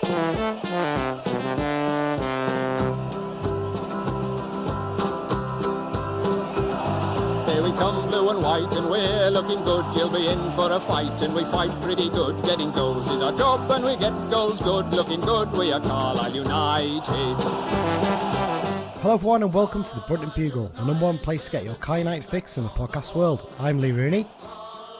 Here we come, blue and white, and we're looking good. You'll be in for a fight, and we fight pretty good. Getting goals is our job, and we get goals good. Looking good, we are Carlisle United. Hello everyone and welcome to the Brunton Bugle, the number one place to get your Carlisle United fix in the podcast world. I'm Lee Rooney.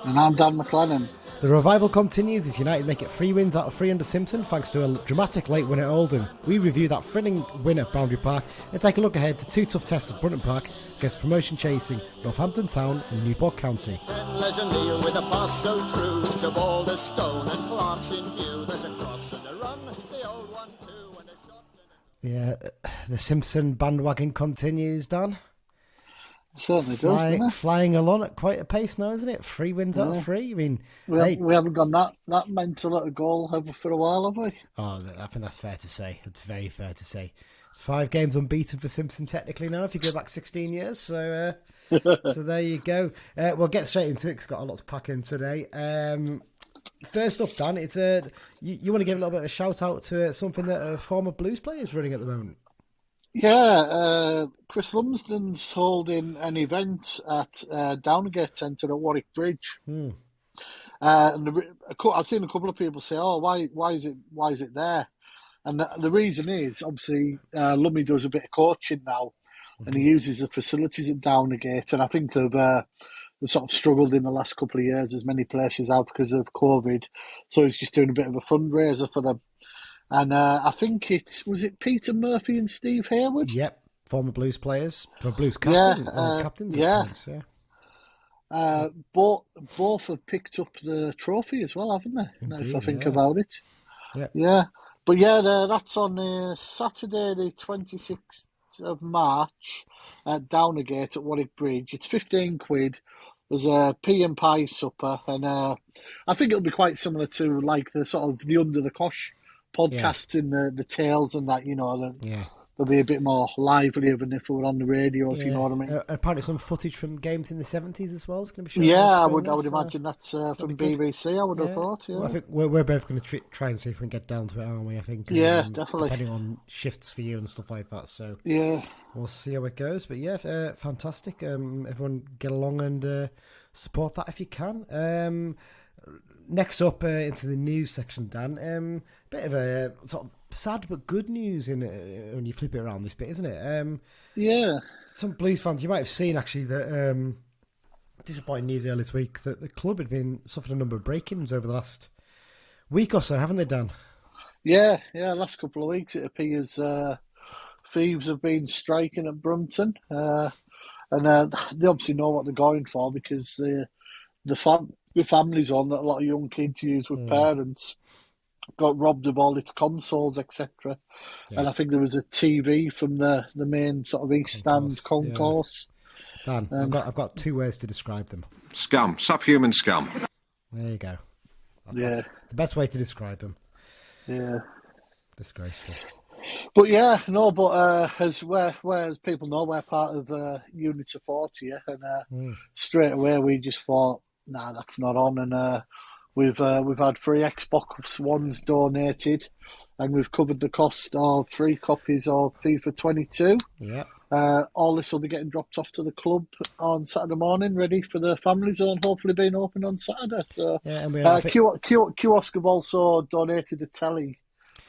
And I'm Dan McLennan. The revival continues as United make it 3 wins out of 3 under Simpson thanks to a dramatic late win at Oldham. We review that thrilling win at Boundary Park and take a look ahead to 2 tough tests at Brunton Park against promotion chasing Northampton Town and Newport County. With a pass so true to Boulder Stone and Clark's in view. There's a cross and a run, the old 1-2 and a shot. Yeah, the Simpson bandwagon continues, Dan. It certainly does, doesn't it? Flying along at quite a pace now, isn't it? 3 wins out of 3. I mean, we haven't gone that mental at a goal over for a while, have we? Oh, I think that's fair to say. It's very fair to say. It's 5 games unbeaten for Simpson technically now, if you go back 16 years. So, so there you go. We'll get straight into it because we've got a lot to pack in today. First up, Dan, it's you want to give a little bit of a shout out to something that a former Blues player is running at the moment. Yeah, Chris Lumsden's holding an event at Downgate Centre at Warwick Bridge. And I've seen a couple of people say, "Oh, why is it there?" And the reason is obviously Lummy does a bit of coaching now, and he uses the facilities at Downgate, and I think they've sort of struggled in the last couple of years, as many places have because of COVID. So he's just doing a bit of a fundraiser for them. And I think was it Peter Murphy and Steve Hayward? Yep, former Blues players, for Blues captain, captains. Yeah. Blues, yeah. Both have picked up the trophy as well, haven't they? Indeed, if I think about it. Yeah. Yeah. But yeah, that's on Saturday the 26th of March at Downgate at Warwick Bridge. It's 15 quid. There's a pea and pie supper, and I think it'll be quite similar to like the sort of the Under the Cosh podcasts in the tales and that, they'll be a bit more livelier than if we were on the radio, if you know what I mean. Apparently some footage from games in the 70s as well is going to be shown. Yeah, I would imagine that's from BBC, I would have thought, yeah. Well, I think we're both going to try and see if we can get down to it, aren't we? I think. Yeah, definitely. Depending on shifts for you and stuff like that, so yeah, we'll see how it goes. But yeah, fantastic. Everyone get along and support that if you can. Next up into the news section, Dan. Bit of a sort of sad but good news when you flip it around this bit, isn't it? Yeah. Some Blues fans, you might have seen actually that disappointing news earlier this week that the club had been suffering a number of break-ins over the last week or so, haven't they, Dan? Yeah. Last couple of weeks it appears thieves have been striking at Brunton, and they obviously know what they're going for because the family's on that a lot of young kids use with parents got robbed of all its consoles, etc. Yeah. And I think there was a TV from the main sort of East Stand concourse. Yeah. Dan, I've got 2 words to describe them. Scum. Subhuman scum. There you go. That's the best way to describe them. Yeah. Disgraceful. But as people know, we're part of Unit of 40 here, and straight away we just thought, nah, that's not on, and we've had 3 Xbox Ones donated, and we've covered the cost of 3 copies of FIFA 22. Yeah. All this will be getting dropped off to the club on Saturday morning, ready for the family zone, hopefully being open on Saturday. So, yeah, and Kiosk have also donated a telly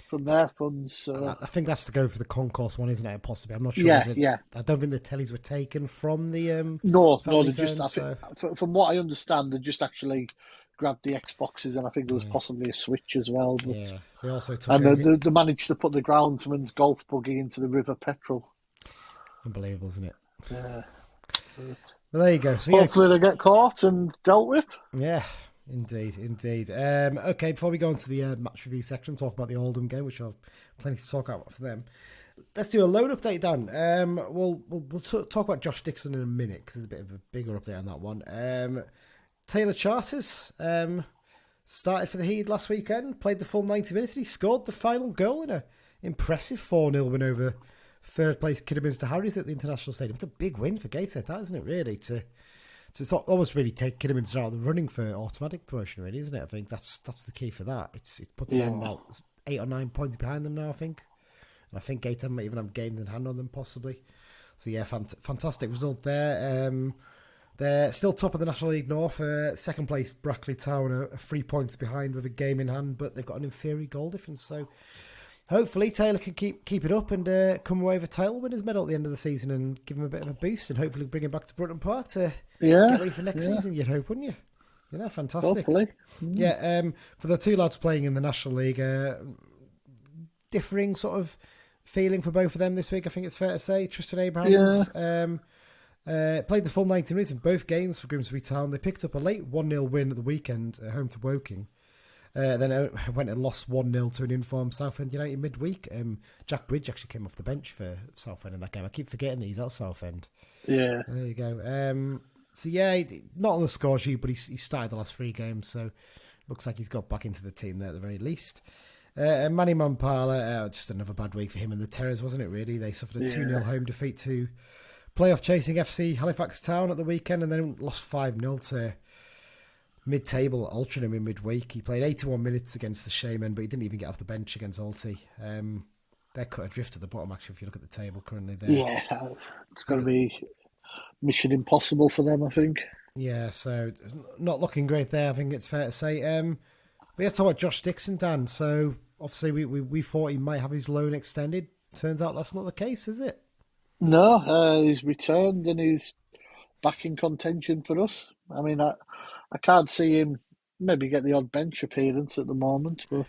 from their funds. So. I think that's to go for the concourse one, isn't it? Possibly, I'm not sure. Yeah. I don't think the tellies were taken from the No, they zone, just. I think, from what I understand, they just actually grabbed the Xboxes, and I think there was possibly a Switch as well. But, yeah, they also took they managed to put the groundsman's golf buggy into the River Petrol. Unbelievable, isn't it? Yeah. Well, there you go. So, hopefully they get caught and dealt with. Yeah, indeed. Okay, before we go into the match review section, talk about the Oldham game, which I'll have plenty to talk about for them. Let's do a load update, Dan. We'll talk about Josh Dixon in a minute because there's a bit of a bigger update on that one. Taylor Charters started for the Heat last weekend, played the full 90 minutes, and he scored the final goal in an impressive 4-0 win over third place Kidderminster Harriers at the International Stadium. It's a big win for Gateshead, that, isn't it, really? To almost really take Kidderminster out of the running for automatic promotion, really, isn't it? I think that's the key for that. It puts them out 8 or 9 points behind them now, I think. And I think 8 of them might even have games in hand on them, possibly. So, yeah, fantastic result there. They're still top of the National League North. Second place, Brackley Town, are 3 points behind with a game in hand, but they've got an inferior goal difference. So, hopefully, Taylor can keep it up and come away with a title winners medal at the end of the season and give him a bit of a boost and hopefully bring him back to Brunton Park to get ready for next season, you'd hope, wouldn't you? You know, fantastic. Hopefully. Yeah, for the two lads playing in the National League, differing sort of feeling for both of them this week, I think it's fair to say. Tristan Abrahams played the full 90 minutes in both games for Grimsby Town. They picked up a late 1-0 win at the weekend at home to Woking. Then went and lost 1-0 to an informed Southend United midweek. Jack Bridge actually came off the bench for Southend in that game. I keep forgetting that he's at Southend. Yeah. There you go. So, yeah, not on the score sheet, but he started the last 3 games, so looks like he's got back into the team there at the very least. And Manny Mampala, just another bad week for him and the Terrors, wasn't it, really? They suffered a 2-0 home defeat to playoff-chasing FC Halifax Town at the weekend and then lost 5-0 to mid-table Altrincham in midweek. He played 81 minutes against the Shaman, but he didn't even get off the bench against Alty. They're cut adrift at the bottom, actually, if you look at the table currently there. Yeah, it's going to be mission impossible for them, I think. Yeah, so not looking great there, I think it's fair to say. We have to talk about Josh Dixon, Dan. So, obviously, we thought he might have his loan extended. Turns out that's not the case, is it? No, he's returned and he's back in contention for us. I mean, I can't see him maybe get the odd bench appearance at the moment, but...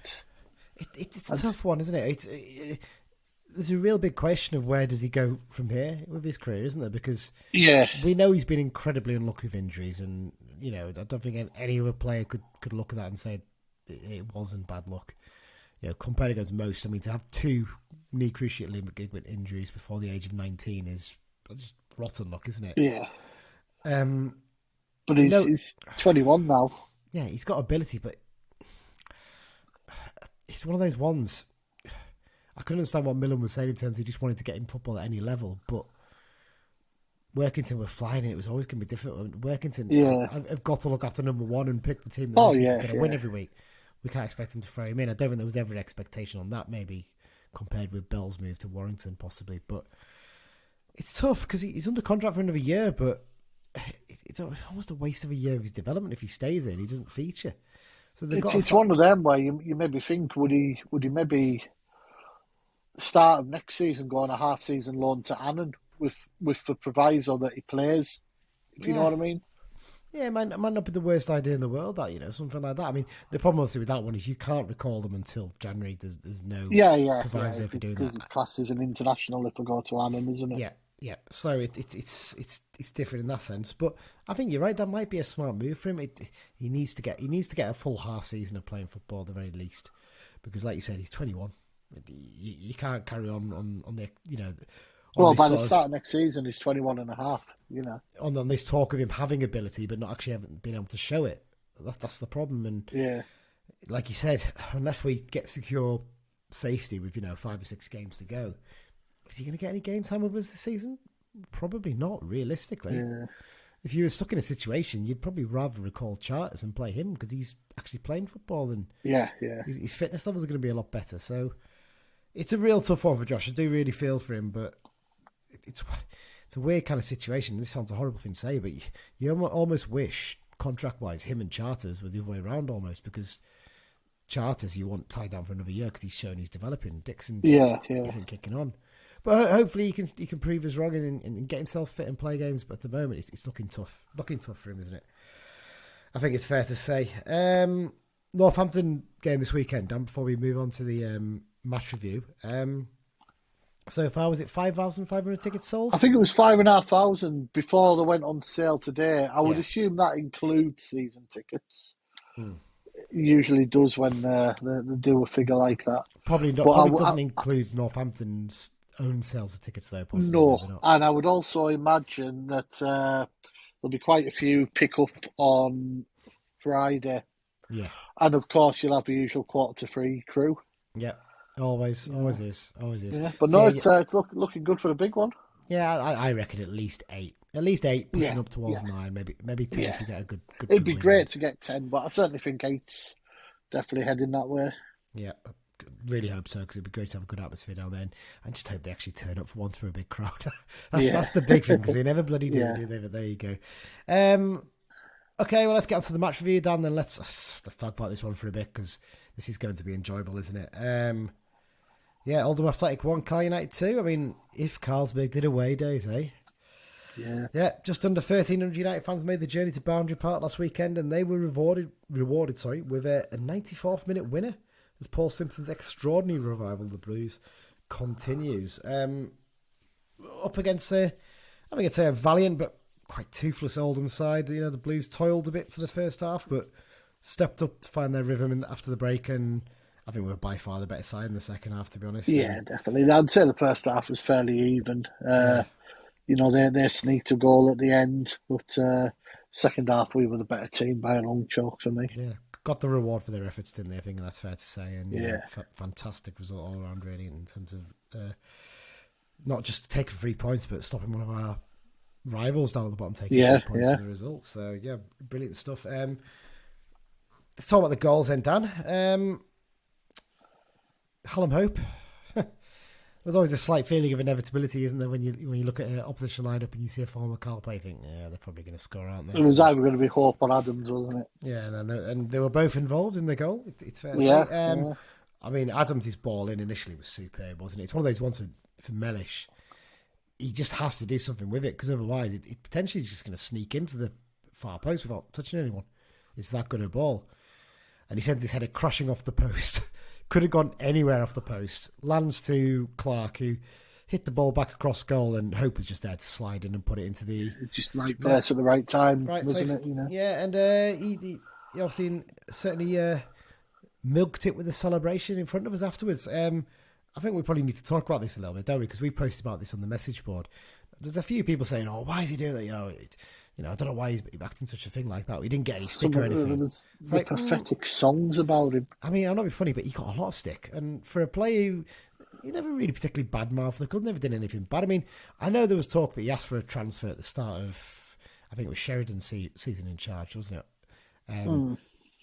It's a tough one, isn't it? There's a real big question of where does he go from here with his career, isn't there? Because we know he's been incredibly unlucky with injuries, and you know I don't think any other player could look at that and say it wasn't bad luck. You know, compared against most, I mean, to have 2 knee cruciate ligament injuries before the age of 19 is just rotten luck, isn't it? Yeah. But he's he's 21 now. Yeah, he's got ability, but it's one of those ones. I couldn't understand what Millen was saying in terms of he just wanted to get in football at any level, but Workington were flying and it was always going to be difficult. Workington have got to look after number 1 and pick the team that they're going to win every week. We can't expect him to throw him in. I don't think there was ever an expectation on that, maybe compared with Bell's move to Warrington possibly, but it's tough because he's under contract for another year, but it's almost a waste of a year of his development if he stays in. He doesn't feature. So it's one of them where you maybe think would he maybe start of next season go on a half-season loan to Annan with the proviso that he plays, if you know what I mean? Yeah, it might not be the worst idea in the world, that, you know, something like that. I mean, the problem obviously with that one is you can't recall them until January. There's no proviso for doing that. Because class is an international if we go to Annan, isn't it? Yeah. So it's different in that sense. But I think you're right. That might be a smart move for him. He needs to get a full half season of playing football at the very least, because like you said, he's 21. You can't carry on the, you know. Well, by the start of next season, he's 21 and a half, you know. On this talk of him having ability, but not actually having been able to show it. That's the problem. And like you said, unless we get secure safety with, 5 or 6 games to go, is he going to get any game time with us this season? Probably not, realistically. Yeah. If you were stuck in a situation, you'd probably rather recall Charters and play him because he's actually playing football and his fitness levels are going to be a lot better. So it's a real tough one for Josh. I do really feel for him, but it's a weird kind of situation. This sounds a horrible thing to say, but you almost wish, contract-wise, him and Charters were the other way around almost, because Charters you want tied down for another year because he's shown he's developing. Dixon isn't kicking on. But hopefully he can prove us wrong and get himself fit and play games. But at the moment, it's looking tough. Looking tough for him, isn't it? I think it's fair to say. Northampton game this weekend, Dan, before we move on to the match review. So far, was it 5,500 tickets sold? I think it was 5,500 before they went on sale today. I would assume that includes season tickets. It usually does when they do a figure like that. Probably not. Probably doesn't include Northampton's own sales of tickets, though. Possibly, no, and I would also imagine that there'll be quite a few pick up on Friday. Yeah. And of course, you'll have the usual 2:45 crew. Yeah. Always is. Yeah, but no, it's looking good for the big one. Yeah, I reckon at least 8. At least 8, pushing up towards 9, maybe 10 if you get a good. It'd be great to get 10, but I certainly think 8's definitely heading that way. Yeah, really hope so, because it'd be great to have a good atmosphere down there. And I just hope they actually turn up for once for a big crowd. That's the big thing, because they never bloody do, do they? But there you go. Okay, well, let's get on to the match review, Dan. Then let's talk about this one for a bit, because this is going to be enjoyable, isn't it? Oldham Athletic 1, Carl United 2. I mean, if Carlsberg did away days, eh? Yeah, just under 1,300 United fans made the journey to Boundary Park last weekend, and they were rewarded with a 94th minute winner as Paul Simpson's extraordinary revival of the Blues continues. Up against a valiant but quite toothless Oldham side. You know, the Blues toiled a bit for the first half, but stepped up to find their rhythm after the break, and I think we were by far the better side in the second half, to be honest. Yeah, definitely. I'd say the first half was fairly even. You know, they sneaked a goal at the end, but second half we were the better team by a long chalk for me. Yeah, got the reward for their efforts, didn't they? I think that's fair to say. And fantastic result all around, really, in terms of not just taking 3 points, but stopping one of our rivals down at the bottom taking 3 points as a result. So yeah, brilliant stuff. Let's talk about the goals then, Dan. Hallam Hope. There's always a slight feeling of inevitability, isn't there, when you look at an opposition lineup and you see a former Carl play, you think, yeah, they're probably going to score, aren't they? It was either going to be Hope or Adams, wasn't it? Yeah, and they were both involved in the goal. It's fair to say. I mean, Adams' ball in initially was superb, wasn't it? It's one of those ones for Mellish. He just has to do something with it, because otherwise it potentially is just going to sneak into the far post without touching anyone. It's that good a ball. And he sent his header crashing off the post. Could have gone anywhere off the post. Lands to Clark, who hit the ball back across goal, and Hope was just there to slide in and put it into the... Just right place at the right time, wasn't it? You know? Yeah, and he obviously certainly milked it with the celebration in front of us afterwards. I think we probably need to talk about this a little bit, don't we? Because we've posted about this on the message board. There's a few people saying, "Oh, why is he doing that?" I don't know why he's acting such a thing like that. He didn't get any stick or anything. There was pathetic songs about him. I mean, I'm not being funny, but he got a lot of stick. And for a player who he never really particularly badmouthed the club, never did anything bad. I mean, I know there was talk that he asked for a transfer at the start of, I think it was Sheridan's season in charge, wasn't it?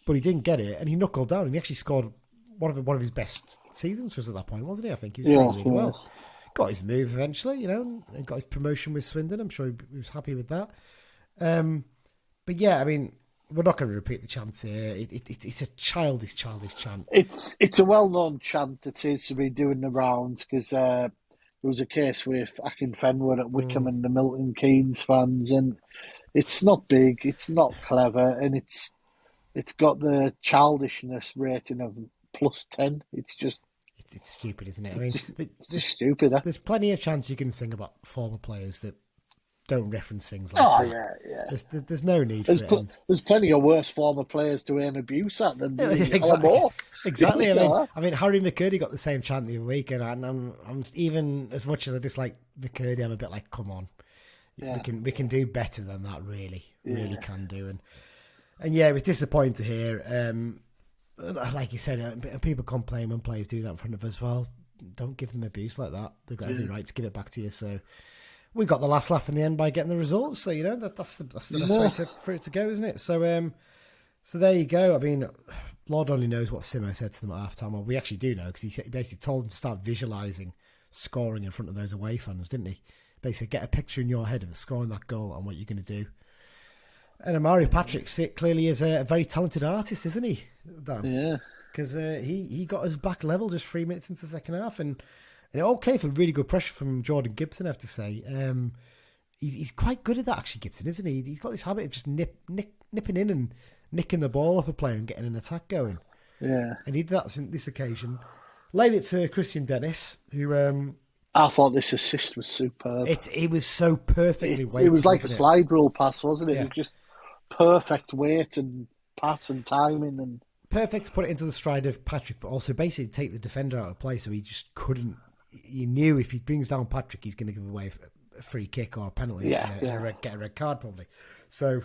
But he didn't get it, and he knuckled down, and he actually scored one of his best seasons was at that point, wasn't he? I think he was playing really well. Got his move eventually, and got his promotion with Swindon. I'm sure he was happy with that. But yeah, I mean, we're not going to repeat the chants here. It's a childish chant. It's a well-known chant that seems to be doing the rounds, because there was a case with Akinfenwa at Wickham and the Milton Keynes fans, and it's not big, it's not clever, and it's got the childishness rating of +10. It's just... It's stupid, isn't it? I mean, it's just stupid. There's plenty of chants you can sing about former players that don't reference things like that. Yeah. There's no need for it. There's plenty of worse former players to aim abuse at than Exactly. I mean, Harry McCurdy got the same chant the other week, and I'm even as much as I dislike McCurdy, I'm a bit like, come on, we can do better than that. Really can do. And yeah, it was disappointing to hear. Like you said, people complain when players do that in front of us. Well, don't give them abuse like that. They've got every right to give it back to you. So we got the last laugh in the end by getting the results. So that's the best way for it to go, isn't it? So there you go. I mean, Lord only knows what Simmo said to them at half time. Well, we actually do know, because he basically told them to start visualising scoring in front of those away fans, didn't he? Basically, get a picture in your head of scoring that goal and what you're going to do. And Amari Patrick clearly is a very talented artist, isn't he, Dan? Yeah. Because he got us back level just 3 minutes into the second half, and it all came for really good pressure from Jordan Gibson, I have to say. He's quite good at that, actually, Gibson, isn't he? He's got this habit of just nipping in and nicking the ball off a player and getting an attack going. Yeah. And he did that on this occasion. Laid it to Christian Dennis, who... I thought this assist was superb. It was so perfectly weighted. It was like a slide rule pass, wasn't it? Yeah. It was just perfect weight and pass and timing, and perfect to put it into the stride of Patrick, but also basically take the defender out of play, so he just couldn't. He knew if he brings down Patrick, he's going to give away a free kick or a penalty, get a red card probably. So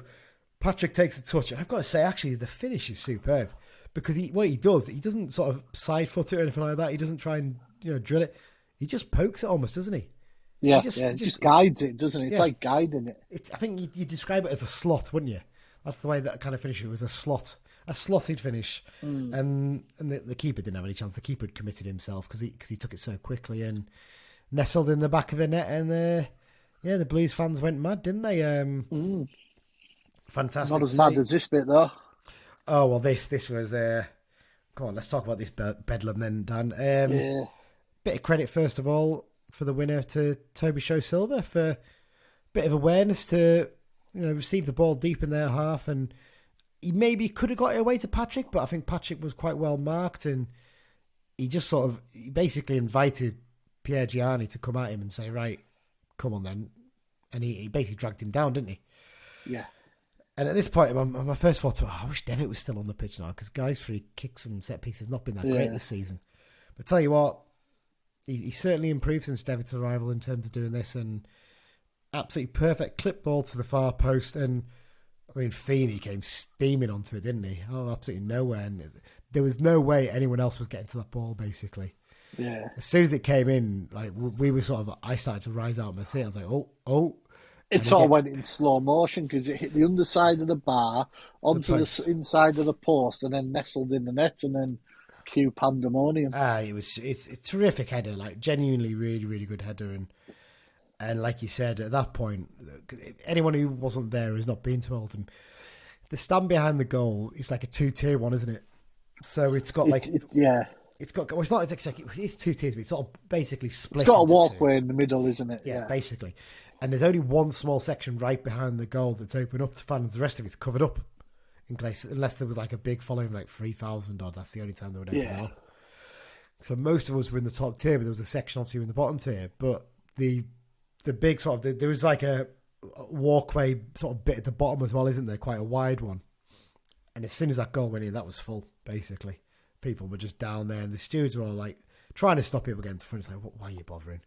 Patrick takes the touch, and I've got to say, actually, the finish is superb, because what he does, he doesn't sort of side foot it or anything like that. He doesn't try and drill it. He just pokes it almost, doesn't he? Yeah, he just guides it, doesn't it? It's like guiding it. I think you describe it as a slot, wouldn't you? That's the way that kind of finisher was, a slot. slotted finish, and the keeper didn't have any chance. The keeper had committed himself because he took it so quickly and nestled in the back of the net, and the Blues fans went mad, didn't they? Fantastic. Not as mad as this bit though. Oh well, this was. Come on, let's talk about this bedlam then, Dan. Bit of credit first of all for the winner to Toby Show-Silver for a bit of awareness to receive the ball deep in their half, and he maybe could have got it away to Patrick, but I think Patrick was quite well marked, and he just he basically invited Pierre Gianni to come at him and say, right, come on then, and he basically dragged him down, didn't he? Yeah. And at this point, my first thought was, I wish Devitt was still on the pitch now, because guys' free kicks and set pieces not been that great this season. But tell you what, he certainly improved since Devitt's arrival in terms of doing this, and absolutely perfect clip ball to the far post. And I mean, Feeney came steaming onto it, didn't he? Oh, absolutely nowhere. And there was no way anyone else was getting to that ball, basically. Yeah. As soon as it came in, like we were I started to rise out of my seat. I was like, oh. It sort of went in slow motion because it hit the underside of the bar onto the inside of the post and then nestled in the net, and then cue pandemonium. It's a terrific header, like genuinely really, really good header, and like you said, at that point, anyone who wasn't there who's not been to Oldham, the stand behind the goal is like a 2-tier one, isn't it? So it's got it's got. Well, it's not exactly. It's 2 tiers, but it's sort of basically split. It's got a into walkway two. in the middle, isn't it? Yeah, basically. And there's only one small section right behind the goal that's open up to fans. The rest of it's covered up in case, unless there was like a big following, like 3,000 odd. That's the only time they would open up. So most of us were in the top tier, but there was a section obviously in the bottom tier. But the big sort of there was like a walkway sort of bit at the bottom as well, isn't there? Quite a wide one. And as soon as that goal went in, that was full. Basically, people were just down there, and the stewards were all like trying to stop people getting to front. It's like, why are you bothering?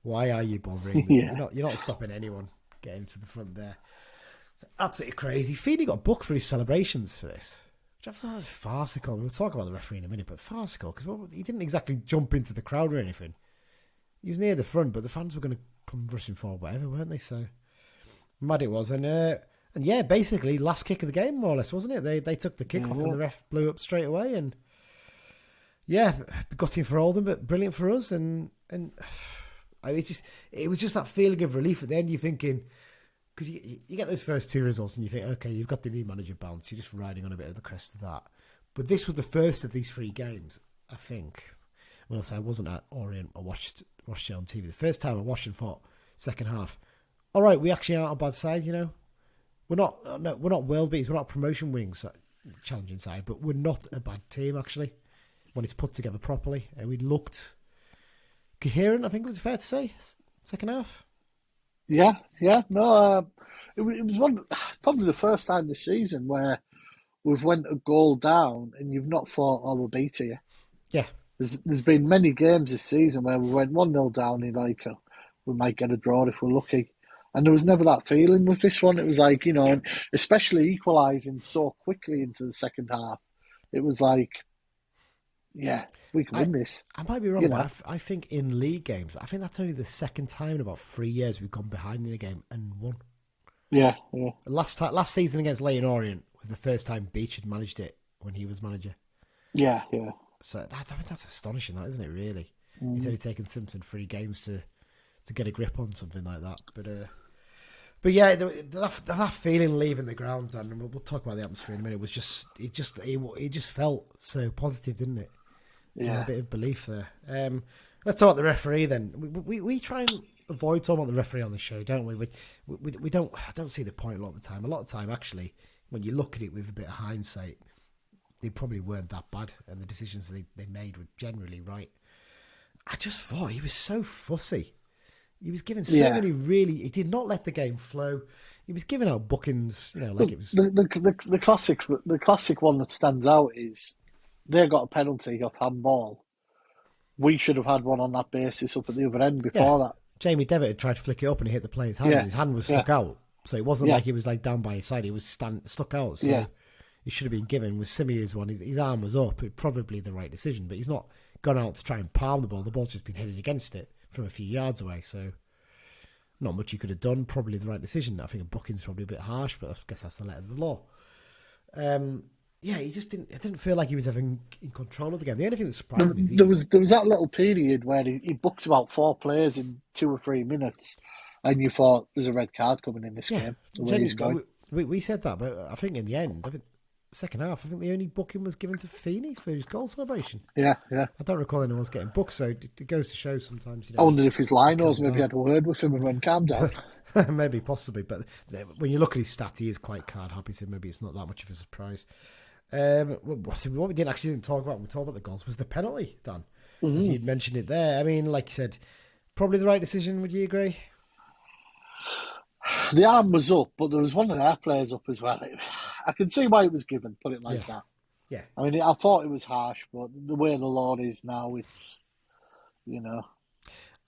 Why are you bothering? You're not stopping anyone getting to the front there. Absolutely crazy. Feeney got booked for his celebrations for this, which I thought was farcical. We'll talk about the referee in a minute, but farcical because he didn't exactly jump into the crowd or anything. He was near the front, but the fans were going to come rushing forward, whatever, weren't they? So mad it was, and yeah, basically last kick of the game, more or less, wasn't it? They took the kick off and the ref blew up straight away, and yeah, gutting for Oldham, but brilliant for us, and. It was just that feeling of relief at the end. You're thinking, because you get those first 2 results and you think, okay, you've got the new manager bounce. You're just riding on a bit of the crest of that. But this was the first of these 3 games, I think. Well, I wasn't at Orient. I watched it on TV. The first time I watched and thought, second half, all right, we actually aren't a bad side, We're not world beaters. We're not promotion winning challenging side, but we're not a bad team, actually, when it's put together properly. And we looked coherent, I think it was fair to say, second half. Yeah. No, it was probably the first time this season where we've went a goal down and you've not thought, oh, we'll beat you. Yeah. There's been many games this season where we went 1-0 down and like, we might get a draw if we're lucky. And there was never that feeling with this one. It was like, and especially equalising so quickly into the second half, it was like, yeah, we can win this. I might be wrong, but I think in league games, I think that's only the second time in about 3 years we've gone behind in a game and won. Yeah. Last season against Leyton Orient was the first time Beach had managed it when he was manager. Yeah. So that's astonishing, that, isn't it, really? It's only taken Simpson 3 games to get a grip on something like that. But yeah, that feeling leaving the ground, and we'll talk about the atmosphere in a minute, was it just felt so positive, didn't it? Yeah. There was a bit of belief there. Let's talk about the referee then. We try and avoid talking about the referee on the show, don't we? We don't. I don't see the point a lot of the time. A lot of the time, actually, when you look at it with a bit of hindsight, they probably weren't that bad, and the decisions they made were generally right. I just thought he was so fussy. He was given so many really. He did not let the game flow. He was giving out bookings, like it was the classic one that stands out is they got a penalty off handball. We should have had one on that basis up at the other end before that. Jamie Devitt had tried to flick it up and he hit the player's hand. Yeah. His hand was stuck out, so it wasn't like he was like down by his side. He was stuck out, so he should have been given. With Simeo's one, his arm was up. It probably the right decision, but he's not gone out to try and palm the ball. The ball's just been headed against it from a few yards away, so not much he could have done. Probably the right decision. I think a booking's probably a bit harsh, but I guess that's the letter of the law. yeah, he just didn't. It didn't feel like he was ever in control of the game. The only thing that surprised me is there was that little period where he booked about 4 players in 2 or 3 minutes, and you thought there's a red card coming in this game. The way he's going. We said that, but I think in the end, second half, I think the only booking was given to Feeney for his goal celebration. Yeah. I don't recall anyone else getting booked, so it goes to show sometimes. You know, I wondered if his linos maybe had a word with him and went, calm down. Maybe, possibly, but when you look at his stats, he is quite card happy, so maybe it's not that much of a surprise. What we didn't talk about when we talked about the goals was the penalty, Dan. As you'd mentioned it there. I mean, like you said, probably the right decision, would you agree? The arm was up, but there was one of their players up as well. I can see why it was given, put it like that. Yeah. I mean, I thought it was harsh, but the way the law is now, it's, you know.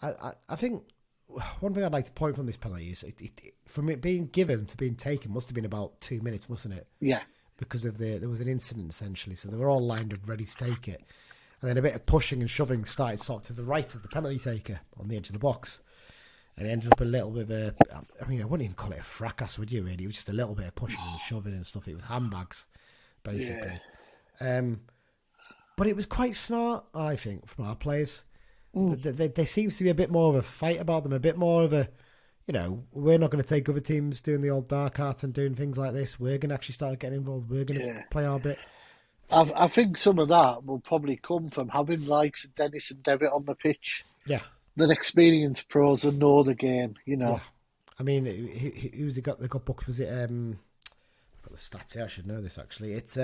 I think one thing I'd like to point from this penalty is from it being given to being taken must have been about 2 minutes, mustn't it? Yeah. Because of there was an incident essentially, so they were all lined up ready to take it, and then a bit of pushing and shoving started sort of to the right of the penalty taker on the edge of the box, and it ended up a little bit of a. I mean, I wouldn't even call it a fracas, would you? Really, it was just a little bit of pushing and shoving and stuff. It was handbags, basically. Yeah. But it was quite smart, I think, from our players. There seems to be a bit more of a fight about them, a bit more of a, you know, we're not going to take other teams doing the old dark arts and doing things like this. We're going to actually start getting involved. We're going to play our bit. I think some of that will probably come from having likes of Dennis and Devitt on the pitch. Yeah. They're experienced pros that know the game, you know. Yeah. I mean, who's got booked? Was it... I've got the stats here. I should know this, actually. It's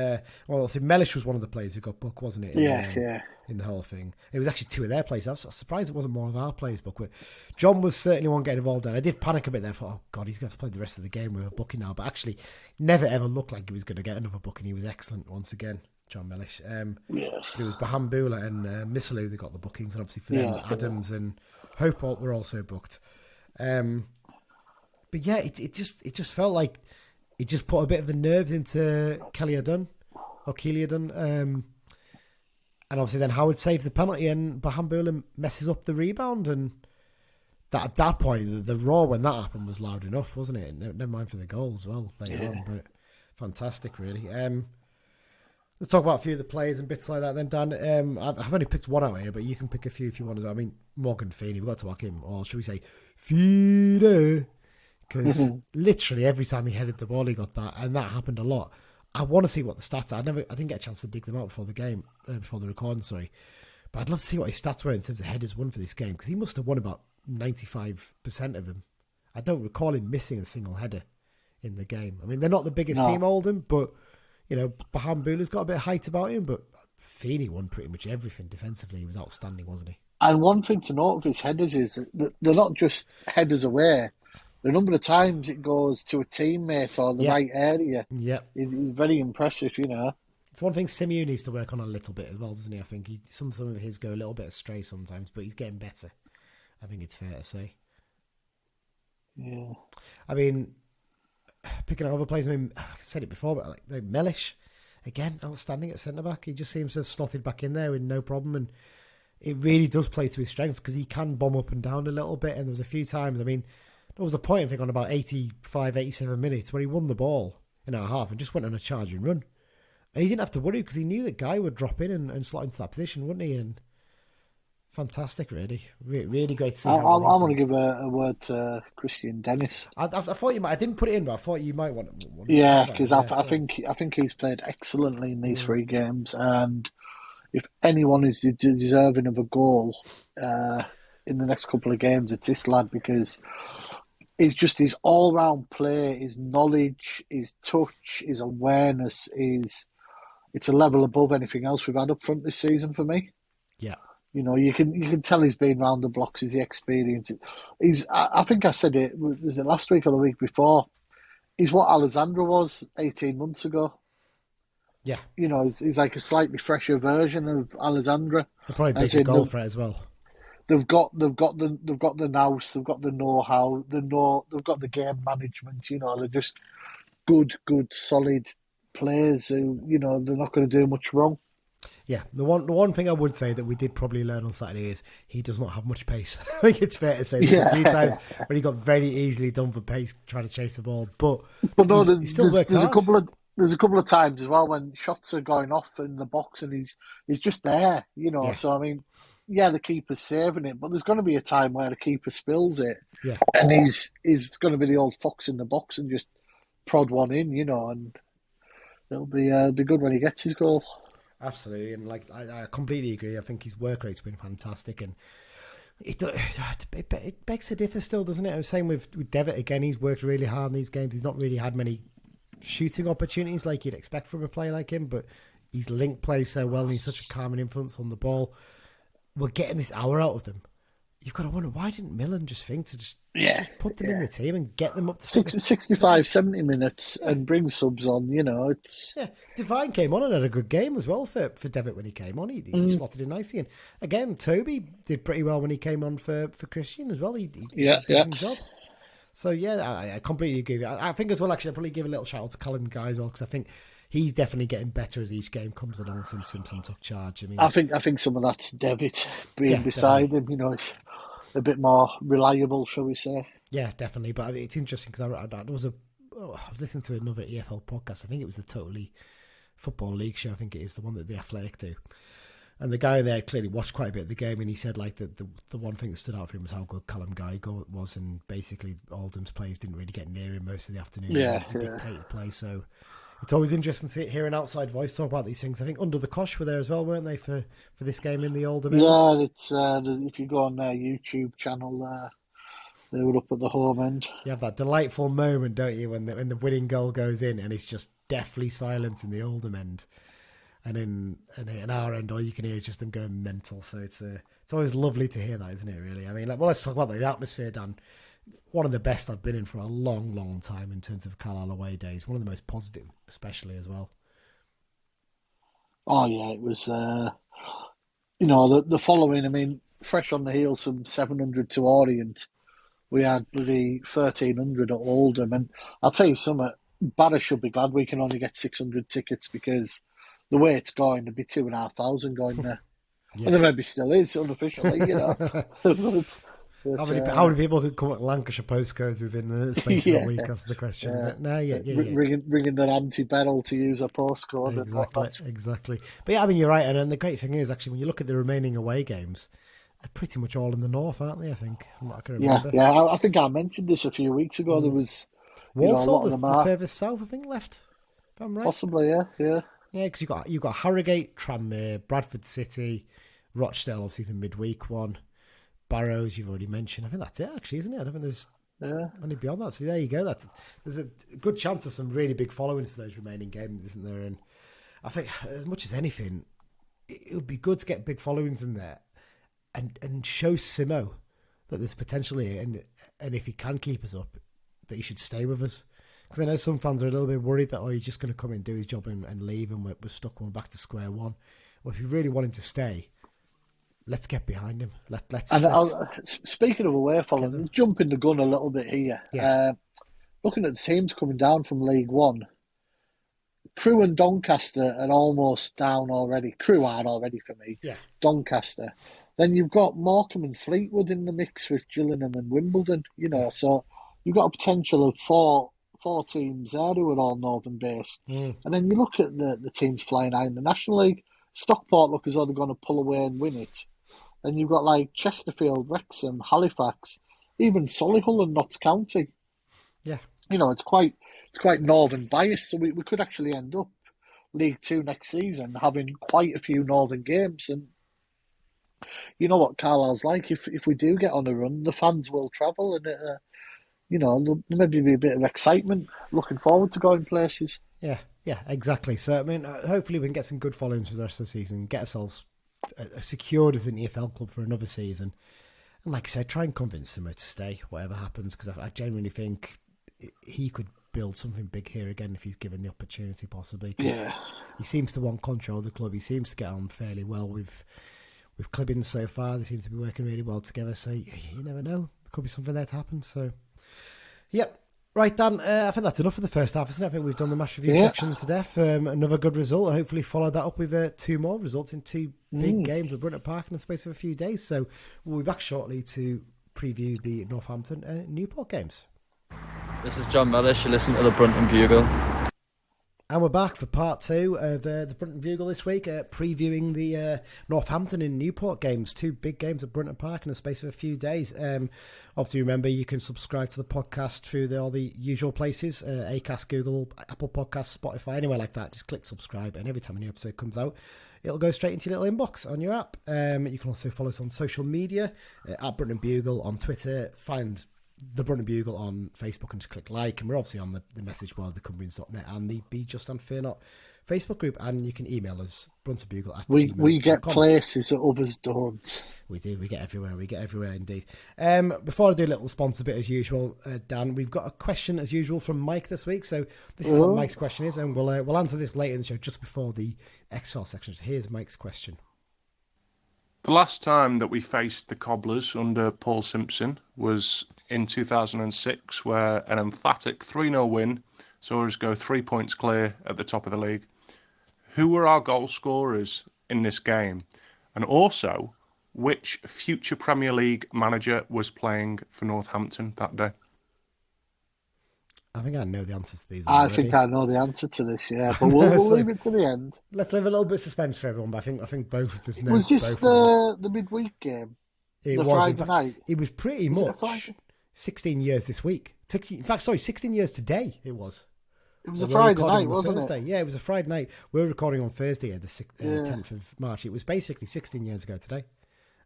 Mellish was one of the players who got booked, wasn't it? In the whole thing. It was actually 2 of their players. I was surprised it wasn't more of our players booked. But John was certainly one getting involved in. I did panic a bit there. I thought, oh, God, he's going to have to play the rest of the game with a booking now. But actually, never ever looked like he was going to get another booking. He was excellent once again, John Mellish. It was Brunton Bugle and Missalou that got the bookings. And obviously for them, Adams and Hope were also booked. But yeah, it just felt like it just put a bit of the nerves into Kelia Dunn. And obviously then Howard saves the penalty and Bahambula messes up the rebound. And at that point, the roar when that happened was loud enough, wasn't it? Never mind for the goal as well later on. But fantastic, really. Let's talk about a few of the players and bits like that then, Dan. I've only picked one out here, but you can pick a few if you want to. I mean, Morgan Feeney, we've got to mark him. Or should we say, Feeney? Because literally every time he headed the ball, he got that, and that happened a lot. I want to see what the stats are. I didn't get a chance to dig them out before the game, before the recording, sorry. But I'd love to see what his stats were in terms of headers won for this game, because he must have won about 95% of them. I don't recall him missing a single header in the game. I mean, they're not the biggest team, Oldham, but, you know, Bahambula's got a bit of height about him, but Feeney won pretty much everything defensively. He was outstanding, wasn't he? And one thing to note of his headers is that they're not just headers away. The number of times it goes to a teammate or the right area is very impressive, you know. It's one thing Simmo needs to work on a little bit as well, doesn't he? I think some of his go a little bit astray sometimes, but he's getting better. I think it's fair to say. Yeah. I mean, picking out other players, I mean, I said it before, but like Mellish, again, outstanding at centre-back. He just seems to have slotted back in there with no problem, and it really does play to his strengths because he can bomb up and down a little bit, and there was a few times, I mean, there was a point, I think, on about 85, 87 minutes where he won the ball in our half and just went on a charge and run. And he didn't have to worry because he knew that Guy would drop in and slot into that position, wouldn't he? And fantastic, really. Really great to see. I want to give a word to Christian Dennis. I thought you might. I didn't put it in, but I thought you might want to. Yeah, because I think he's played excellently in these 3 games. And if anyone is deserving of a goal in the next couple of games, it's this lad, because it's just his all-round play, his knowledge, his touch, his awareness it's a level above anything else we've had up front this season for me. Yeah. You know, you can tell he's been round the blocks, he's experienced. I think I said it, was it last week or the week before? He's what Alessandro was 18 months ago. Yeah. You know, he's like a slightly fresher version of Alessandro. They're probably a bigger goal threat as well. They've got the nous, they've got the know-how, they've got the game management. You know, they're just good, solid players who, you know, they're not going to do much wrong. Yeah, the one thing I would say that we did probably learn on Saturday is he does not have much pace. I think it's fair to say there's a few times when he got very easily done for pace trying to chase the ball, but no, he still worked hard. there's a couple of times as well when shots are going off in the box and he's just there, you know. Yeah. So I mean, yeah, the keeper's saving it, but there's going to be a time where the keeper spills it, Yeah. and he's going to be the old fox in the box and just prod one in, you know, and it'll be good when he gets his goal. Absolutely, and like I completely agree. I think his work rate's been fantastic, and it begs a differ still, doesn't it? I was saying with Devitt again. He's worked really hard in these games. He's not really had many shooting opportunities like you'd expect from a player like him, but he's linked play so well, and he's such a calming influence on the ball. We're getting this hour out of them. You've got to wonder, why didn't Millen just think to just put them in the team and get them up to 65, 70 minutes and bring subs on, you know. It's Devine came on and had a good game as well for Devitt when he came on. He slotted in nicely. And again, Toby did pretty well when he came on for Christian as well. He did a decent job. So, I completely agree with you. I think as well, actually, I'll probably give a little shout out to Callum Guy as well, because I think he's definitely getting better as each game comes along since Simpson took charge. I mean, I think some of that's Devitt being beside him, you know, a bit more reliable, shall we say. Yeah, definitely. But it's interesting because I've listened to another EFL podcast. I think it was the Totally Football League show. I think it is the one that the Athletic do. And the guy there clearly watched quite a bit of the game, and he said like the one thing that stood out for him was how good Callum Guy was, and basically Oldham's players didn't really get near him most of the afternoon. He dictated play, so it's always interesting to hear an outside voice talk about these things. I think Under the Cosh were there as well, weren't they, for this game in the Oldham? Yeah, it's if you go on their YouTube channel, they were up at the home end. You have that delightful moment, don't you, when the winning goal goes in and it's just deathly silence in the Oldham end. And in our end, all you can hear is just them going mental. So it's always lovely to hear that, isn't it, really? I mean, let's talk about the atmosphere, Dan. One of the best I've been in for a long, long time in terms of Carlisle away days. One of the most positive, especially, as well. Oh, yeah, it was, the following, I mean, fresh on the heels from 700 to Orient, we had the 1,300 at Oldham. And I'll tell you something, Barra should be glad we can only get 600 tickets, because the way it's going, there'd be 2,500 going there. Yeah. And there maybe still is, unofficially, you know. How many people could come up with Lancashire postcodes within the space of a week? That's the question. But no, ringing their anti-barrel to use a postcode. Exactly. But yeah, I mean, you're right. And then the great thing is, actually, when you look at the remaining away games, they're pretty much all in the north, aren't they? I think, from what I can remember. Yeah. I think I mentioned this a few weeks ago. There was Walsall, the furthest south, I think, left. If I'm right. Possibly, yeah. Yeah, because you've got Harrogate, Tranmere, Bradford City, Rochdale, obviously the midweek one. Barrows, you've already mentioned. I think that's it, actually, isn't it? I don't think there's any beyond that. So there you go. There's a good chance of some really big followings for those remaining games, isn't there? And I think, as much as anything, it would be good to get big followings in there and show Simmo that there's potential here, and if he can keep us up, that he should stay with us. Because I know some fans are a little bit worried that he's just going to come in and do his job and leave, and we're stuck and we're back to square one. Well, if you really want him to stay, let's get behind him. Let's speaking of away following, jumping the gun a little bit here. Yeah. Looking at the teams coming down from League One, Crewe and Doncaster are almost down already. Crewe are already for me. Yeah. Doncaster. Then you've got Morecambe and Fleetwood in the mix with Gillingham and Wimbledon. You know, so you've got a potential of four teams there who are all northern based. And then you look at the teams flying high in the National League. Stockport look as though they're going to pull away and win it. And you've got like Chesterfield, Wrexham, Halifax, even Solihull and Notts County. Yeah. You know, it's quite northern biased, so we could actually end up League Two next season having quite a few northern games. And you know what Carlisle's like, if we do get on a run, the fans will travel, and there'll maybe be a bit of excitement looking forward to going places. Yeah, exactly. So, I mean, hopefully we can get some good followings for the rest of the season, get ourselves secured as an EFL club for another season. And like I said, try and convince him to stay, whatever happens, because I genuinely think he could build something big here again if he's given the opportunity, possibly. Yeah. He seems to want control of the club. He seems to get on fairly well with Clibbins so far. They seem to be working really well together, so you never know. There could be something there to happen, so... Yep. Right, Dan, I think that's enough for the first half, isn't it? I think we've done the match review section to death. Another good result. Hopefully follow that up with two more results in two big games at Brunton Park in the space of a few days. So we'll be back shortly to preview the Northampton and Newport games. This is John Mellish. You listen to the Brunton Bugle. And we're back for part 2 of the Brunton Bugle this week, previewing the Northampton and Newport games, 2 big games at Brunton Park in the space of a few days. Obviously, remember, you can subscribe to the podcast through all the usual places, Acast, Google, Apple Podcasts, Spotify, anywhere like that. Just click subscribe, and every time a new episode comes out, it'll go straight into your little inbox on your app. You can also follow us on social media, at Brunton Bugle on Twitter, find the Brunton Bugle on Facebook and just click like, and we're obviously on the message board, the Cumbrians.net, and the Be Just and Fear Not Facebook group, and you can email us, bruntonbugle@gmail.com. We get places that others don't. We do, we get everywhere indeed. Before I do a little sponsor bit as usual, Dan, we've got a question as usual from Mike this week, so this is what Mike's question is, and we'll answer this later in the show, just before the X-File section. So here's Mike's question. The last time that we faced the Cobblers under Paul Simpson was in 2006, where an emphatic 3-0 win saw us go 3 points clear at the top of the league. Who were our goal scorers in this game? And also, which future Premier League manager was playing for Northampton that day? I think I know the answers to these. I think I know the answer to this, yeah, but we'll leave it to the end. Let's leave a little bit of suspense for everyone, but I think both of us know. Was this the midweek game? It the was, Friday night? It was pretty much 16 years this week. 16 years today it was. It was a Friday night, wasn't Thursday. it? Yeah, it was a Friday night. We were recording on Thursday, the 10th of March. It was basically 16 years ago today.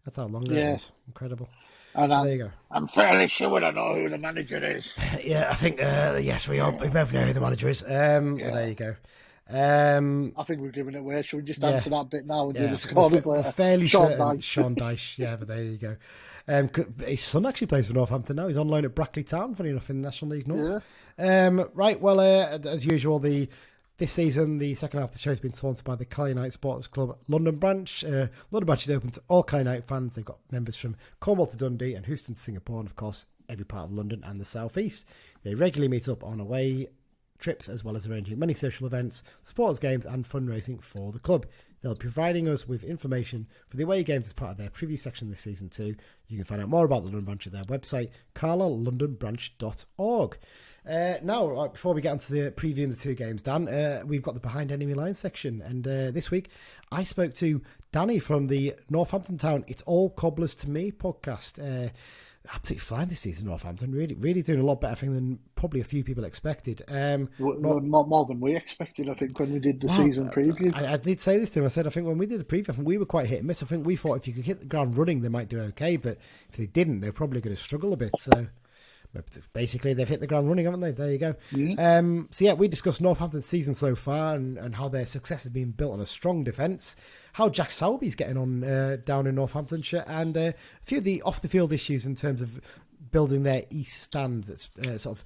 That's how long ago it was. Incredible. And there you go. I'm fairly sure I know who the manager is. Yeah, I think, yes, we both know who the manager is. Well, there you go. I think we're giving it away. Should we just answer that bit now and do the scores later? Fairly Sean certain Dyche. Sean Dyche. Yeah, but there you go. His son actually plays for Northampton now. He's on loan at Brackley Town, funny enough, in the National League North. Yeah. Right, well, as usual, this season, the second half of the show has been sponsored by the Carl United Sports Club London branch. London branch is open to all Carl United fans. They've got members from Cornwall to Dundee and Houston to Singapore, and of course, every part of London and the South East. They regularly meet up on away trips, as well as arranging many social events, sports games, and fundraising for the club. They'll be providing us with information for the away games as part of their preview section this season too. You can find out more about the London branch at their website, carlislelondonbranch.org. Now, before we get onto the previewing the 2 games, Dan, we've got the Behind Enemy Lines section, and this week I spoke to Danny from the Northampton Town It's All Cobblers To Me podcast. Absolutely flying this season, Northampton. Really doing a lot better thing than probably a few people expected. More than we expected, I think, when we did the season preview. I did say this to him. I said, I think when we did the preview, I think we were quite hit and miss. I think we thought if you could hit the ground running, they might do okay, but if they didn't, they're probably going to struggle a bit. So basically, they've hit the ground running, haven't they? There you go. Yeah. We discussed Northampton's season so far and how their success has been built on a strong defence, how Jack Sowerby's getting on down in Northamptonshire, and a few of the off-the-field issues in terms of building their East Stand that's sort of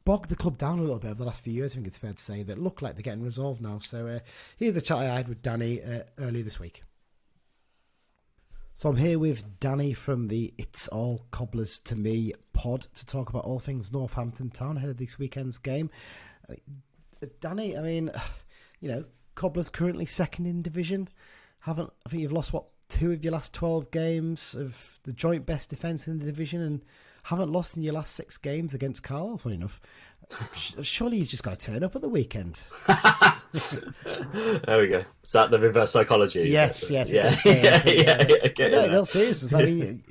bogged the club down a little bit over the last few years, I think it's fair to say, that look like they're getting resolved now. So here's the chat I had with Danny earlier this week. So I'm here with Danny from the It's All Cobblers To Me pod to talk about all things Northampton Town ahead of this weekend's game. Danny, I mean, Cobblers currently second in division. I think you've lost, 2 of your last 12 games of the joint best defence in the division, and haven't lost in your last 6 games against Carlisle, funny enough. Surely you've just got to turn up at the weekend. There we go. Is that the reverse psychology? Yes. Yeah. No, seriously. I mean,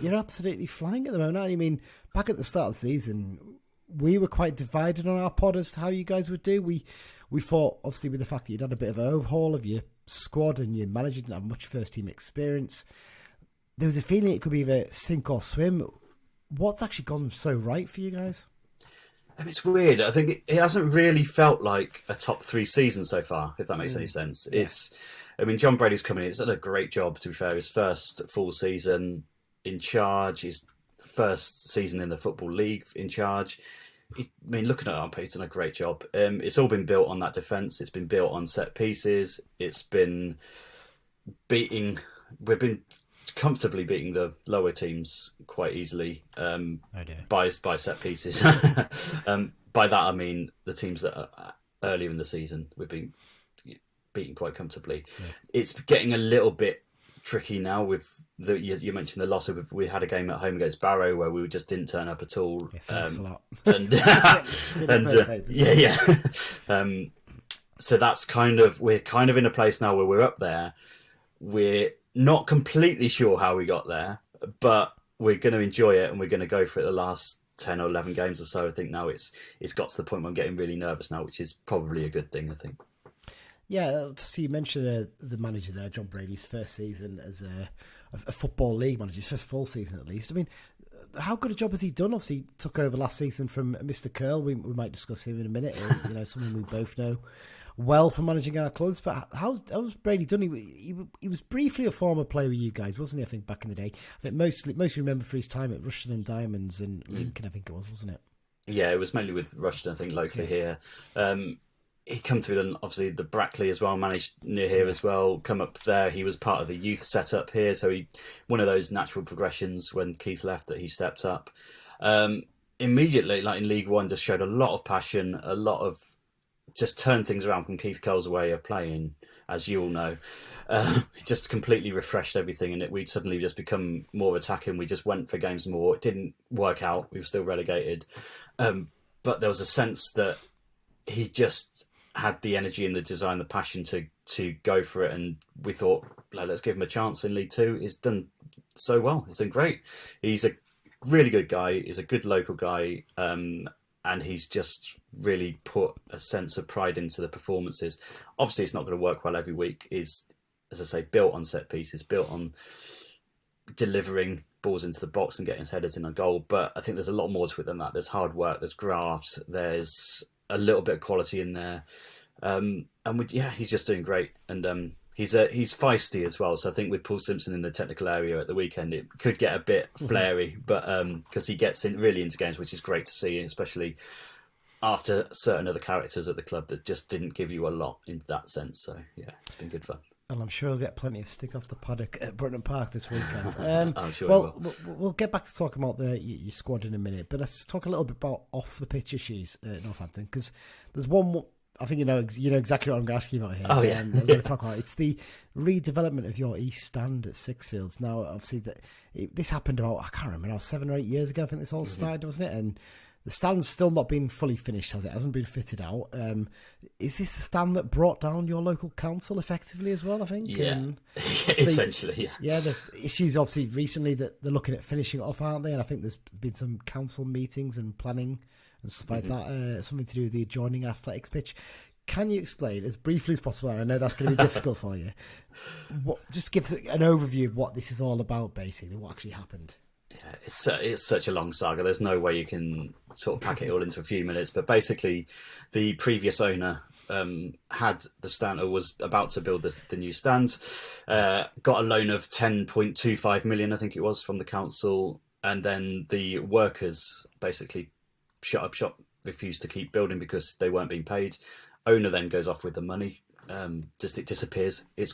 you're absolutely flying at the moment. I mean, back at the start of the season, we were quite divided on our pod as to how you guys would do. We thought, obviously, with the fact that you'd had a bit of an overhaul of your squad and your manager didn't have much first-team experience, there was a feeling it could be either sink or swim. What's actually gone so right for you guys? It's weird. I think it hasn't really felt like a top 3 season so far, if that makes any sense. Yeah. John Brady's coming in. He's done a great job, to be fair. His first full season in charge, his first season in the Football League in charge. Looking at it on paper, he's done a great job. It's all been built on that defence. It's been built on set pieces. It's been we've been comfortably beating the lower teams quite easily by set pieces. By that I mean the teams that are earlier in the season we've been beaten quite comfortably. Yeah. It's getting a little bit tricky now with you mentioned the loss of. We had a game at home against Barrow where we just didn't turn up at all. Yeah, thanks a lot. And so that's we're kind of in a place now where we're up there. We're not completely sure how we got there, but we're going to enjoy it and we're going to go for it the last 10 or 11 games or so. I think now it's got to the point where I'm getting really nervous now, which is probably a good thing, I think. Yeah, so you mentioned the manager there, John Brady's first season as a Football League manager, his first full season at least. I mean, how good a job has he done? Obviously, he took over last season from Mr. Curl. We might discuss him in a minute. Someone we both know well for managing our clubs. But how's Brady done? He was briefly a former player with you guys, wasn't he? I think back in the day. I think mostly remember for his time at Rushden and Diamonds and Lincoln. I think it was, wasn't it? Yeah, it was mainly with Rushden, I think, locally here. He come through, and obviously the Brackley as well, managed near here as well, come up there. He was part of the youth setup here, so one of those natural progressions when Keith left that he stepped up. Immediately, like in League One, just showed a lot of passion, a lot of just turned things around from Keith Curl's way of playing, as you all know. Just completely refreshed everything, and we'd suddenly just become more attacking. We just went for games more. It didn't work out. We were still relegated. But there was a sense that he just had the energy and the design, the passion to go for it, and we thought, let's give him a chance in League Two. He's done so well. He's done great. He's a really good guy. He's a good local guy, and he's just really put a sense of pride into the performances. Obviously, it's not going to work well every week. He's, as I say, built on set pieces, built on delivering balls into the box and getting his headers in a goal. But I think there's a lot more to it than that. There's hard work. There's grafts. There's a little bit of quality in there, he's just doing great, and he's feisty as well. So I think with Paul Simpson in the technical area at the weekend, it could get a bit flary, but because he gets really into games, which is great to see, especially after certain other characters at the club that just didn't give you a lot in that sense. So yeah, it's been good fun. And I'm sure he'll get plenty of stick off the paddock at Brunton Park this weekend. I'm sure we'll get back to talking about your squad in a minute, but let's talk a little bit about off the pitch issues at Northampton, because there's one. I think you know exactly what I'm going to ask you about here. Oh yeah, we're going to talk about it's the redevelopment of your east stand at Sixfields. Now, obviously, this happened about, I can't remember now, 7 or 8 years ago. I think this all started, wasn't it? And the stand's still not been fully finished, has it? It hasn't been fitted out. Is this the stand that brought down your local council effectively as well, I think? Yeah, essentially, yeah. Yeah, there's issues obviously recently that they're looking at finishing it off, aren't they? And I think there's been some council meetings and planning and stuff like that, something to do with the adjoining athletics pitch. Can you explain as briefly as possible? I know that's going to be difficult for you. Just give us an overview of what this is all about, basically, what actually happened. Yeah, it's such a long saga. There's no way you can sort of pack it all into a few minutes. But basically, the previous owner had the stand, or was about to build the new stand, got a loan of 10.25 million, I think it was, from the council, and then the workers basically shut up shop, refused to keep building because they weren't being paid. Owner then goes off with the money. Just it disappears. It's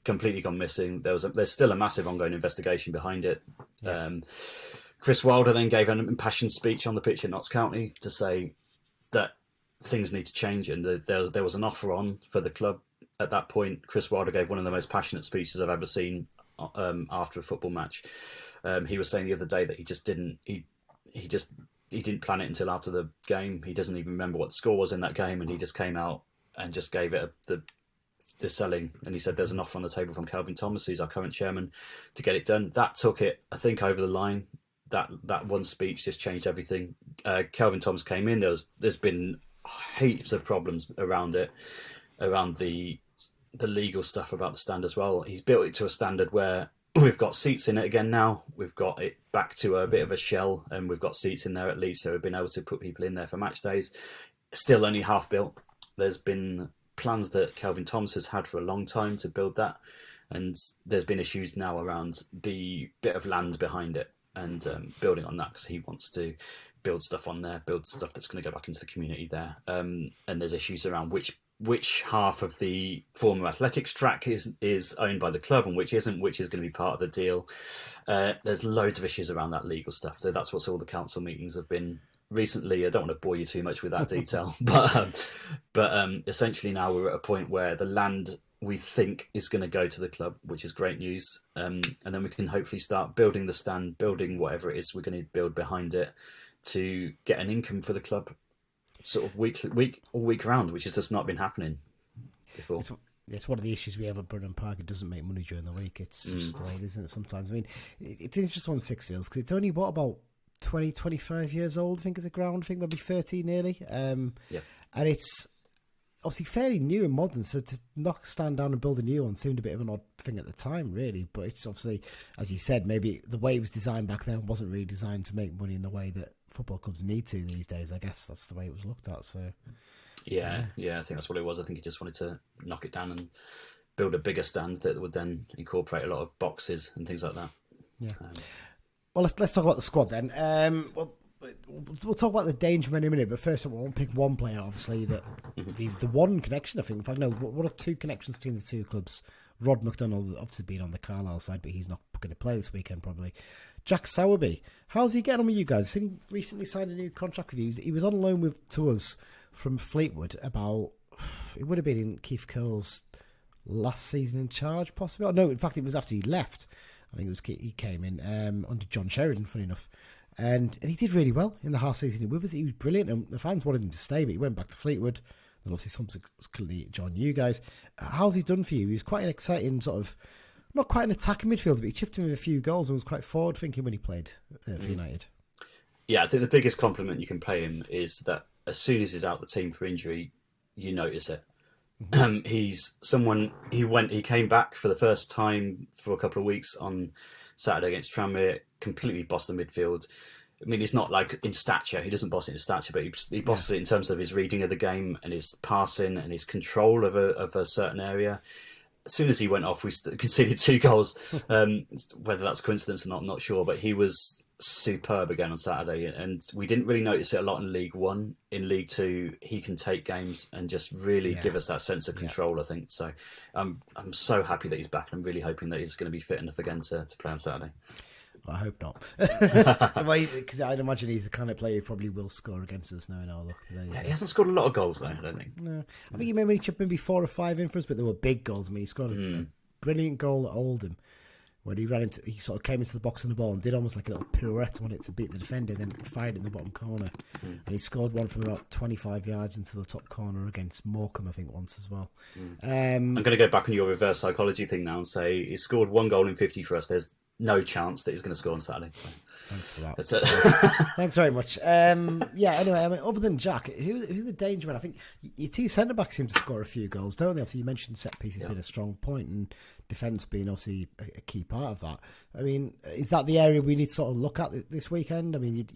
completely gone missing. There's still a massive ongoing investigation behind it. Yeah. Chris Wilder then gave an impassioned speech on the pitch at Notts County to say that things need to change, and there was an offer on for the club at that point. Chris Wilder gave one of the most passionate speeches I've ever seen after a football match. He was saying the other day that he didn't plan it until after the game. He doesn't even remember what the score was in that game, and he just came out and just gave it the selling. And he said there's an offer on the table from Kelvin Thomas, who's our current chairman, to get it done. That took it, I think, over the line. That one speech just changed everything. Kelvin Thomas came in. There's been heaps of problems around it, around the legal stuff about the stand as well. He's built it to a standard where we've got seats in it again now. We've got it back to a bit of a shell, and we've got seats in there at least, so we've been able to put people in there for match days. Still only half built. There's been plans that Kelvin Thomas has had for a long time to build that, and there's been issues now around the bit of land behind it and building on that, because he wants to build stuff on there, build stuff that's going to go back into the community there. And there's issues around which half of the former athletics track is owned by the club and which isn't, which is going to be part of the deal. There's loads of issues around that legal stuff. So that's what all the council meetings have been recently. I don't want to bore you too much with that detail, but essentially now we're at a point where the land we think is going to go to the club, which is great news. And then we can hopefully start building the stand, building whatever it is we're going to build behind it to get an income for the club, sort of week round, which has just not been happening before. It's one of the issues we have at Brunton Park. It doesn't make money during the week. It's just the way it is, isn't it, sometimes? I mean, it's interesting on Sixfields because it's only, about 20, 25 years old, I think, as a ground. I think maybe 30 nearly. And it's obviously fairly new and modern, so to knock a stand down and build a new one seemed a bit of an odd thing at the time, really. But it's obviously, as you said, maybe the way it was designed back then wasn't really designed to make money in the way that football clubs need to these days. I guess that's the way it was looked at, so... Yeah, I think that's what it was. I think he just wanted to knock it down and build a bigger stand that would then incorporate a lot of boxes and things like that. Yeah. Well, let's talk about the squad then. We'll talk about the danger men in a minute, but first I want to pick one player, obviously, that the one connection, I think. In fact, no, what are two connections between the two clubs? Rod McDonald, obviously being on the Carlisle side, but he's not going to play this weekend probably. Jack Sowerby, how's he getting on with you guys? He recently signed a new contract with you. He was on loan to us from Fleetwood it would have been in Keith Curle's last season in charge, possibly. No, in fact, it was after he left. I think he came in under John Sheridan, funny enough. And he did really well in the half season with us. He was brilliant, and the fans wanted him to stay, but he went back to Fleetwood. And obviously, subsequently joined you guys. How's he done for you? He was quite an exciting sort of, not quite an attacking midfielder, but he chipped in with a few goals and was quite forward thinking when he played for United. Yeah, I think the biggest compliment you can pay him is that as soon as he's out the team for injury, you notice it. He's someone, he came back for the first time for a couple of weeks on Saturday against Tranmere, completely bossed the midfield. I mean, he's not like in stature, he doesn't boss it in stature, but he bosses it in terms of his reading of the game and his passing and his control of a certain area. As soon as he went off, we conceded 2 goals. Whether that's coincidence or not, I'm not sure, but he was superb again on Saturday, and we didn't really notice it a lot in League One. In League Two, he can take games and just really give us that sense of control, I think. So I'm so happy that he's back, and I'm really hoping that he's going to be fit enough again to play on Saturday. Well, I hope not. Because I'd imagine he's the kind of player who probably will score against us now in our look. He hasn't scored a lot of goals, though, I don't think. No. I think he maybe chipped maybe 4 or 5 in for us, but they were big goals. I mean, he scored a brilliant goal at Oldham, where he sort of came into the box on the ball and did almost like a little pirouette on it to beat the defender, then fired it in the bottom corner. And he scored one from about 25 yards into the top corner against Morecambe, I think, once as well. I'm going to go back on your reverse psychology thing now and say he scored 1 goal in 50 for us. There's no chance that he's going to score on Saturday. So. Thanks for that. Thanks very much. Anyway, I mean, other than Jack, who's the danger man? I think your 2 centre-backs seem to score a few goals, don't they? Obviously, you mentioned set pieces being a strong point and defence being obviously a key part of that. I mean, is that the area we need to sort of look at this weekend? I mean,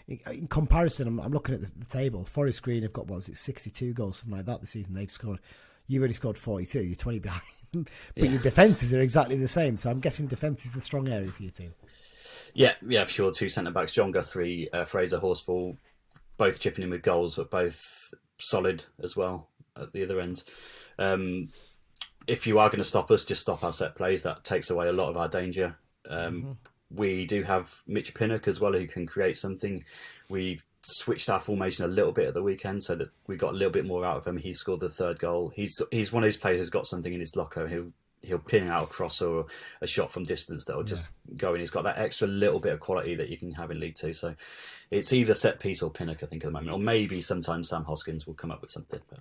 in comparison, I'm looking at the table. Forest Green have got, 62 goals, something like that this season. They've scored. You've only scored 42. You're 20 behind. But your defences are exactly the same, so I'm guessing defence is the strong area for your team. Yeah, for sure. 2 centre-backs, John Guthrie, Fraser Horsfall, both chipping in with goals, but both solid as well at the other end. If you are going to stop us, just stop our set plays. That takes away a lot of our danger. We do have Mitch Pinnock as well, who can create something. We've switched our formation a little bit at the weekend so that we got a little bit more out of him. He scored the 3rd goal. He's one of those players who's got something in his locker. He'll pin out a cross or a shot from distance that'll just go in. He's got that extra little bit of quality that you can have in League Two. So it's either set piece or Pinnock, I think, at the moment, or maybe sometimes Sam Hoskins will come up with something. But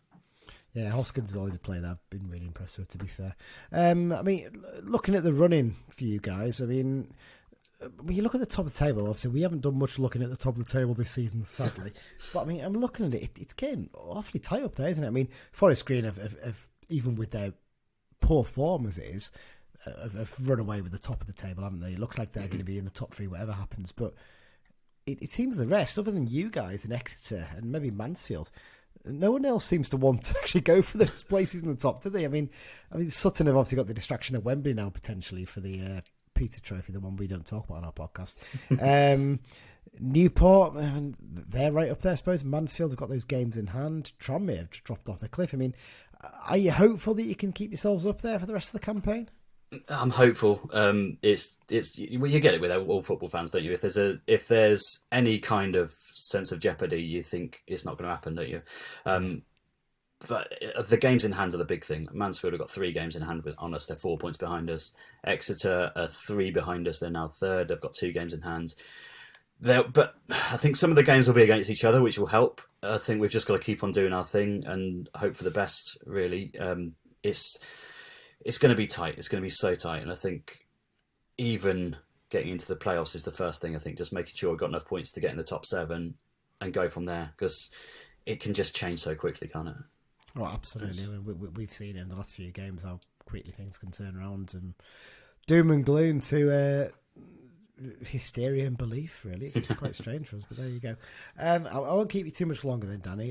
yeah, Hoskins is always a player that I've been really impressed with, to be fair. I mean, looking at the running for you guys, I mean, when you look at the top of the table, obviously we haven't done much looking at the top of the table this season, sadly. But I mean, I'm looking at it, it's getting awfully tight up there, isn't it? I mean, Forest Green have even with their poor form as it is, have run away with the top of the table, haven't they? It looks like they're going to be in the top 3, whatever happens. But it seems the rest, other than you guys and Exeter and maybe Mansfield, no one else seems to want to actually go for those places in the top, do they? I mean, Sutton have obviously got the distraction of Wembley now potentially for the Peter Trophy, the one we don't talk about on our podcast. Newport, they're right up there, I suppose. Mansfield have got those games in hand. Tranmere have dropped off a cliff. I mean, are you hopeful that you can keep yourselves up there for the rest of the campaign? I'm hopeful. It's you get it with all football fans, don't you? If there's any kind of sense of jeopardy, you think it's not going to happen, don't you? but the games in hand are the big thing. Mansfield have got 3 games in hand on us. They're 4 points behind us. Exeter are 3 behind us. They're now 3rd. They've got 2 games in hand. But I think some of the games will be against each other, which will help. I think we've just got to keep on doing our thing and hope for the best, really. It's going to be tight. It's going to be so tight. And I think even getting into the playoffs is the first thing. I think just making sure we've got enough points to get in the top 7 and go from there, because it can just change so quickly, can't it? Oh, absolutely. I mean, we've seen in the last few games how quickly things can turn around, and doom and gloom to hysteria and belief, really. It's just quite strange for us, but there you go. I won't keep you too much longer then, Danny.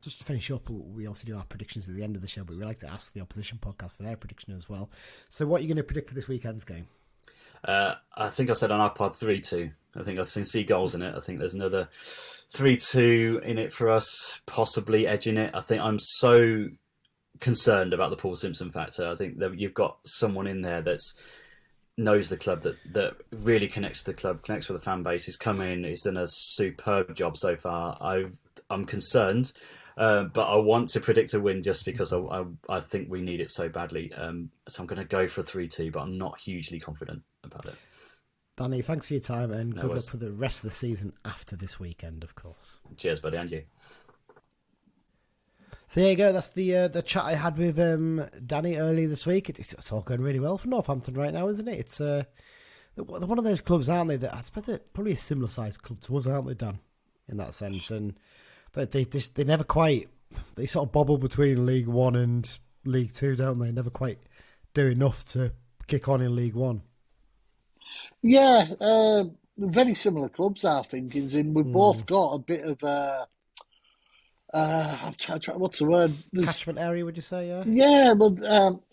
Just to finish up, we obviously do our predictions at the end of the show, but we like to ask the opposition podcast for their prediction as well. So what are you going to predict for this weekend's game? I think I said on our pod 3-2. I think I can see goals in it. I think there's another 3-2 in it for us, possibly edging it. I think I'm so concerned about the Paul Simpson factor. I think that you've got someone in there that's knows the club, that really connects to the club, connects with the fan base. He's come in, he's done a superb job so far. I'm concerned, but I want to predict a win just because I think we need it so badly. So I'm going to go for 3-2, but I'm not hugely confident about it. Danny, thanks for your time, and good luck for the rest of the season after this weekend, of course. Cheers, buddy, and you. So there you go. That's the chat I had with Danny earlier this week. It's all going really well for Northampton right now, isn't it? It's they're one of those clubs, aren't they? That I suppose they're probably a similar sized club to us, aren't they, Dan? In that sense, and they never quite, they sort of bobble between League One and League Two, don't they? Never quite do enough to kick on in League One. Yeah, very similar clubs, our thinkings in. We've both got a bit of what's the word? Catchment area, would you say? Yeah. Yeah, but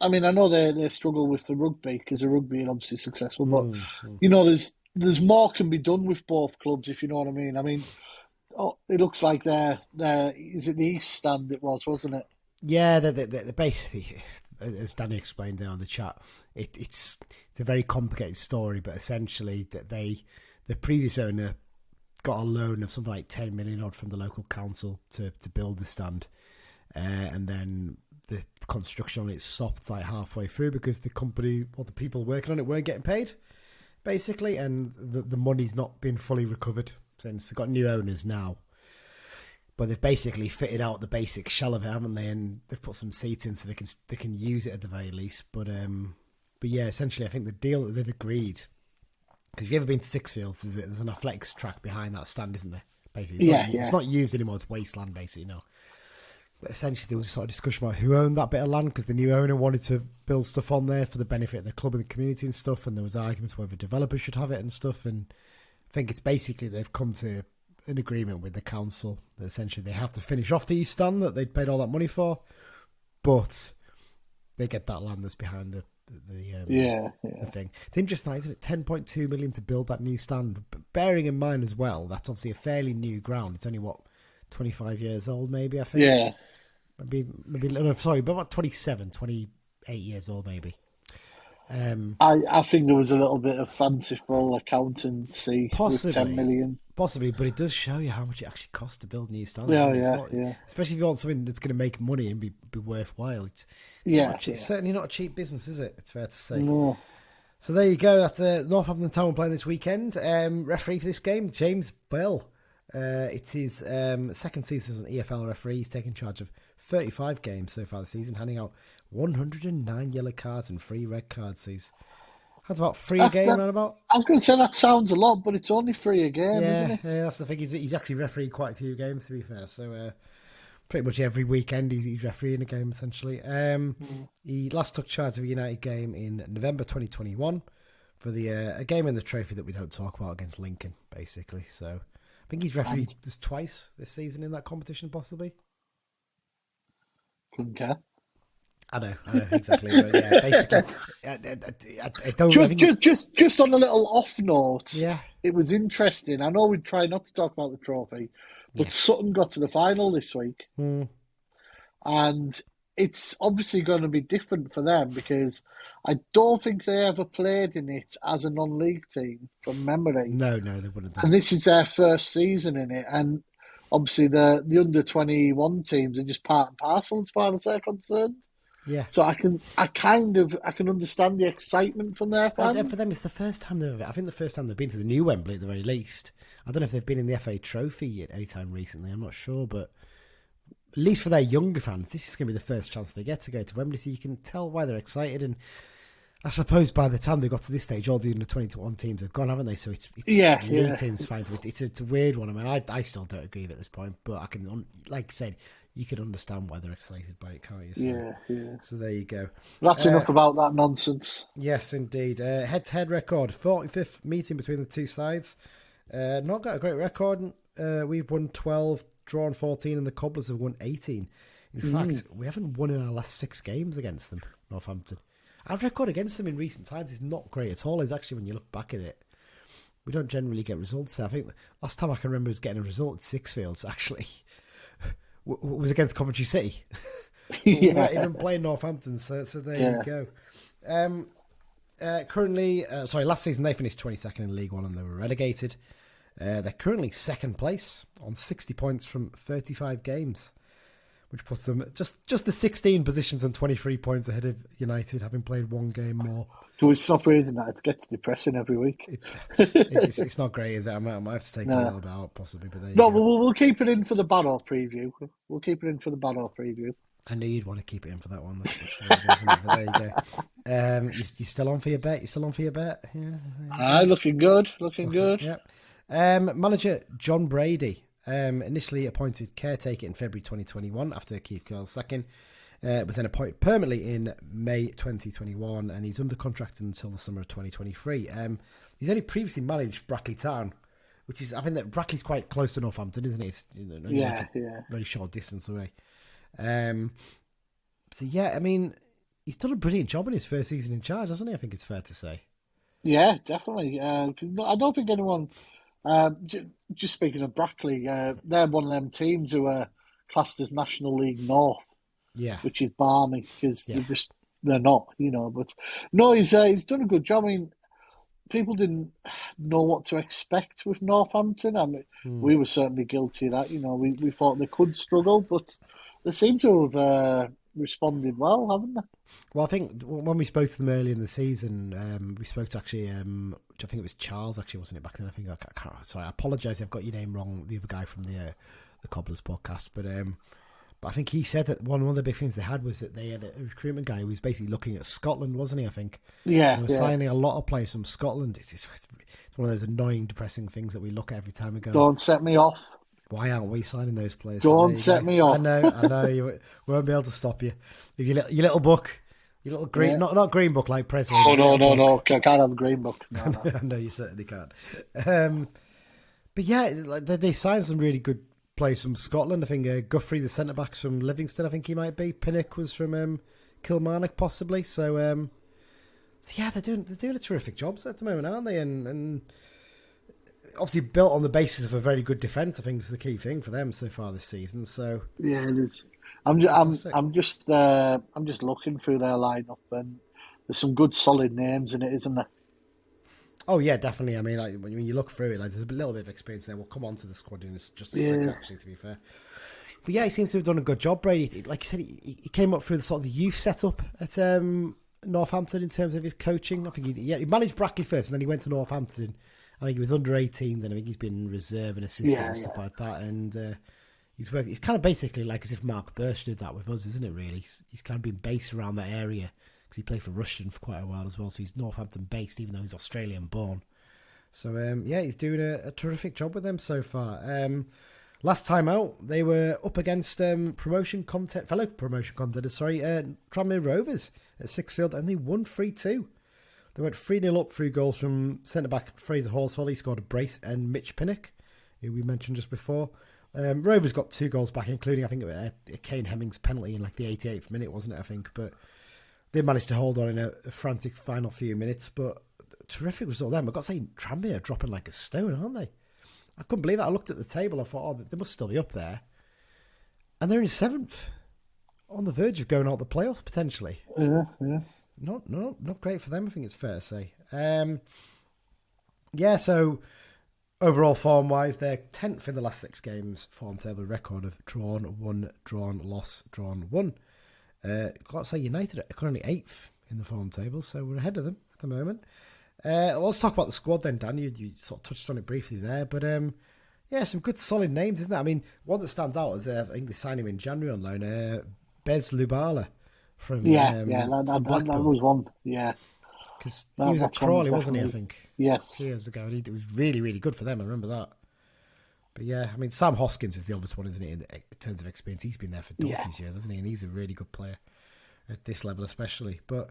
I mean, I know they struggle with the rugby because the rugby is obviously successful, but you know, there's more can be done with both clubs, if you know what I mean. I mean, it looks like they're is it the East Stand? It was, wasn't it? Yeah, they're basically, as Danny explained there on the chat, it's a very complicated story, but essentially that the previous owner got a loan of something like 10 million odd from the local council to build the stand, and then the construction on it stopped like halfway through because the company or the people working on it weren't getting paid, basically, and the money's not been fully recovered since. They've got new owners now, but they've basically fitted out the basic shell of it, haven't they? And they've put some seats in so they can use it at the very least. But yeah, essentially, I think the deal that they've agreed. Because if you've ever been to Sixfields, there's an athletics track behind that stand, isn't there? Basically, it's not used anymore. It's wasteland, basically. No, but essentially there was a sort of discussion about who owned that bit of land because the new owner wanted to build stuff on there for the benefit of the club and the community and stuff. And there was arguments whether developers should have it and stuff. And I think it's basically they've come to an agreement with the council that essentially they have to finish off the East Stand that they'd paid all that money for, but they get that land that's behind the thing. It's interesting, isn't it? 10.2 million to build that new stand. But bearing in mind as well, that's obviously a fairly new ground. It's only 25 years old, maybe. I think. Yeah. Maybe. No, sorry, but about 28 years old, maybe. I think there was a little bit of fanciful accountancy possibly, with 10 million. Possibly, but it does show you how much it actually costs to build new stands. Yeah. Especially if you want something that's going to make money and be worthwhile. It's certainly not a cheap business, is it? It's fair to say. No. So there you go. That's Northampton Town playing this weekend. Referee for this game, James Bell. It's his second season as an EFL referee. He's taken charge of 35 games so far this season, handing out 109 yellow cards and 3 red cards. That's about 3 a game, roundabout. I was going to say that sounds a lot, but it's only 3 a game, isn't it? Yeah, that's the thing. He's actually refereed quite a few games, to be fair. So pretty much every weekend he's refereeing a game, essentially. He last took charge of a United game in November 2021 for a game in the trophy that we don't talk about against Lincoln, basically. So I think he's refereed just twice this season in that competition, possibly. Couldn't care. I know, exactly. But yeah, basically, I don't. Just on a little off note, yeah, it was interesting. I know we try not to talk about the trophy, but Sutton got to the final this week, and it's obviously going to be different for them because I don't think they ever played in it as a non-league team from memory. No, they wouldn't have. And this is their first season in it, and obviously the under-21 teams are just part and parcel as far as they're concerned. Yeah. So I can understand the excitement from their fans. For them, it's the first time I think the first time they've been to the new Wembley at the very least. I don't know if they've been in the FA Trophy at any time recently. I'm not sure, but at least for their younger fans, this is going to be the first chance they get to go to Wembley. So you can tell why they're excited. And I suppose by the time they got to this stage, all the under-21 teams have gone, haven't they? So it's league teams fine. So it's a weird one. I mean, I still don't agree with it at this point, but I can, like I said, you can understand why they're excited by it, can't you? So, So there you go. That's enough about that nonsense. Yes, indeed. Head-to-head record, 45th meeting between the two sides. Not got a great record. We've won 12, drawn 14, and the Cobblers have won 18. In fact, we haven't won in our last 6 games against them, Northampton. Our record against them in recent times is not great at all. It's actually, when you look back at it, we don't generally get results there. I think last time I can remember was getting a result at Sixfields, actually. Was against Coventry City. We're not even playing Northampton, so there you go. Currently, last season they finished 22nd in League One and they were relegated. They're currently second place on 60 points from 35 games, which puts them just the 16 positions and 23 points ahead of United, having played 1 game more. Do we stop reading that? It gets depressing every week. It's not great, is it? I might have to take a little bit out, possibly. But we'll keep it in for the Barrow preview. We'll keep it in for the Barrow preview. I knew you'd want to keep it in for that one. That's the way it is, isn't it? But there you go. You still on for your bet? You still on for your bet? Yeah. Looking good. Looking good. Yeah. Manager John Brady, initially appointed caretaker in February 2021 after Keith Curle's sacking. Was then appointed permanently in May 2021, and he's under contract until the summer of 2023. He's only previously managed Brackley Town, which is, I think that Brackley's quite close to Northampton, isn't it? It's very short distance away. I mean, he's done a brilliant job in his first season in charge, hasn't he? I think it's fair to say. Yeah, definitely. I don't think anyone. Just speaking of Brackley, they're one of them teams who are classed as National League North. Yeah, which is balmy because they're not, But no, he's done a good job. I mean, people didn't know what to expect with Northampton. I mean, we were certainly guilty of that. We thought they could struggle, but they seem to have responded well, haven't they? Well, I think when we spoke to them early in the season, we spoke to actually, I think it was Charles, actually, wasn't it, back then? I think sorry, I apologise if I've got your name wrong, the other guy from the Cobblers podcast, but I think he said that one of the big things they had was that they had a recruitment guy who was basically looking at Scotland, wasn't he, I think? Yeah. They were signing a lot of players from Scotland. It's one of those annoying, depressing things that we look at every time we go, don't set me off. Why aren't we signing those players? Don't set me off. I know. You won't be able to stop you. If your little book, your little green, not green book like Presley. Oh, no. I can't have a green book. No. No, you certainly can't. But yeah, they signed some really good players from Scotland. I think Guthrie, the centre-back's from Livingston, I think he might be. Pinnock was from Kilmarnock, possibly. So yeah, they're doing a terrific job at the moment, aren't they? And obviously built on the basis of a very good defence, I think is the key thing for them so far this season. So yeah, it is. I'm just looking through their lineup, and there's some good solid names in it, isn't there? Oh yeah, definitely. I mean, when you look through it, there's a little bit of experience there. We'll come on to the squad in just a second, actually, to be fair. But yeah, he seems to have done a good job, Brady. Like you said, he came up through the sort of the youth setup at Northampton in terms of his coaching. I think he managed Brackley first, and then he went to Northampton. I think he was under 18, then I think he's been in reserve and assistant and stuff like that. And he's worked. He's kind of basically like as if Mark Burch did that with us, isn't it? Really, he's kind of been based around that area. Because he played for Rushden for quite a while as well, so he's Northampton based, even though he's Australian born. So he's doing a terrific job with them so far. Last time out, they were up against fellow promotion contenders, Tranmere Rovers at Sixfields, and they won 3-2. They went 3-0 up through goals from centre back Fraser Horsfall. He scored a brace, and Mitch Pinnock, who we mentioned just before. Rovers got 2 goals back, including I think a Kane Hemmings penalty in like the 88th minute, wasn't it? I think, but they managed to hold on in a frantic final few minutes, but terrific result them. I've got to say, Tranmere are dropping like a stone, aren't they? I couldn't believe it. I looked at the table, I thought, they must still be up there. And they're in 7th, on the verge of going out the playoffs, potentially. Yeah. Not great for them, I think it's fair to say. So overall form-wise, they're 10th in the last 6 games, form table record of drawn, 1, drawn, loss, drawn, 1. Got to say, United are currently 8th in the form table, so we're ahead of them at the moment. Let's talk about the squad then, Dan. You sort of touched on it briefly there, but yeah, some good solid names, isn't there? I mean, one that stands out is I think they signed him in January on loan, Bez Lubala from that was one, yeah. Because he was at Crawley, wasn't he, I think? Yes. 2 years ago, and it was really, really good for them, I remember that. But yeah, I mean, Sam Hoskins is the obvious one, isn't he, in terms of experience? He's been there for donkey's years, hasn't he? And he's a really good player at this level especially. But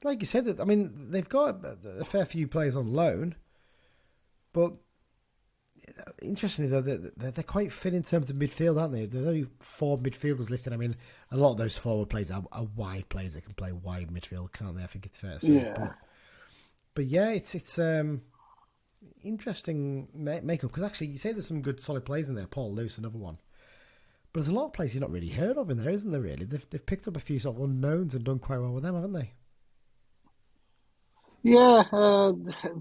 like you said, I mean, they've got a fair few players on loan, but interestingly, though, they're quite thin in terms of midfield, aren't they? There's only 4 midfielders listed. I mean, a lot of those forward players are wide players that can play wide midfield, can't they? I think it's fair to say. Yeah. But yeah, it's interesting makeup, because actually you say there's some good solid players in there. Paul Lewis, another one. But there's a lot of players you've not really heard of in there, isn't there, really? They've picked up a few sort of unknowns and done quite well with them, haven't they? Yeah,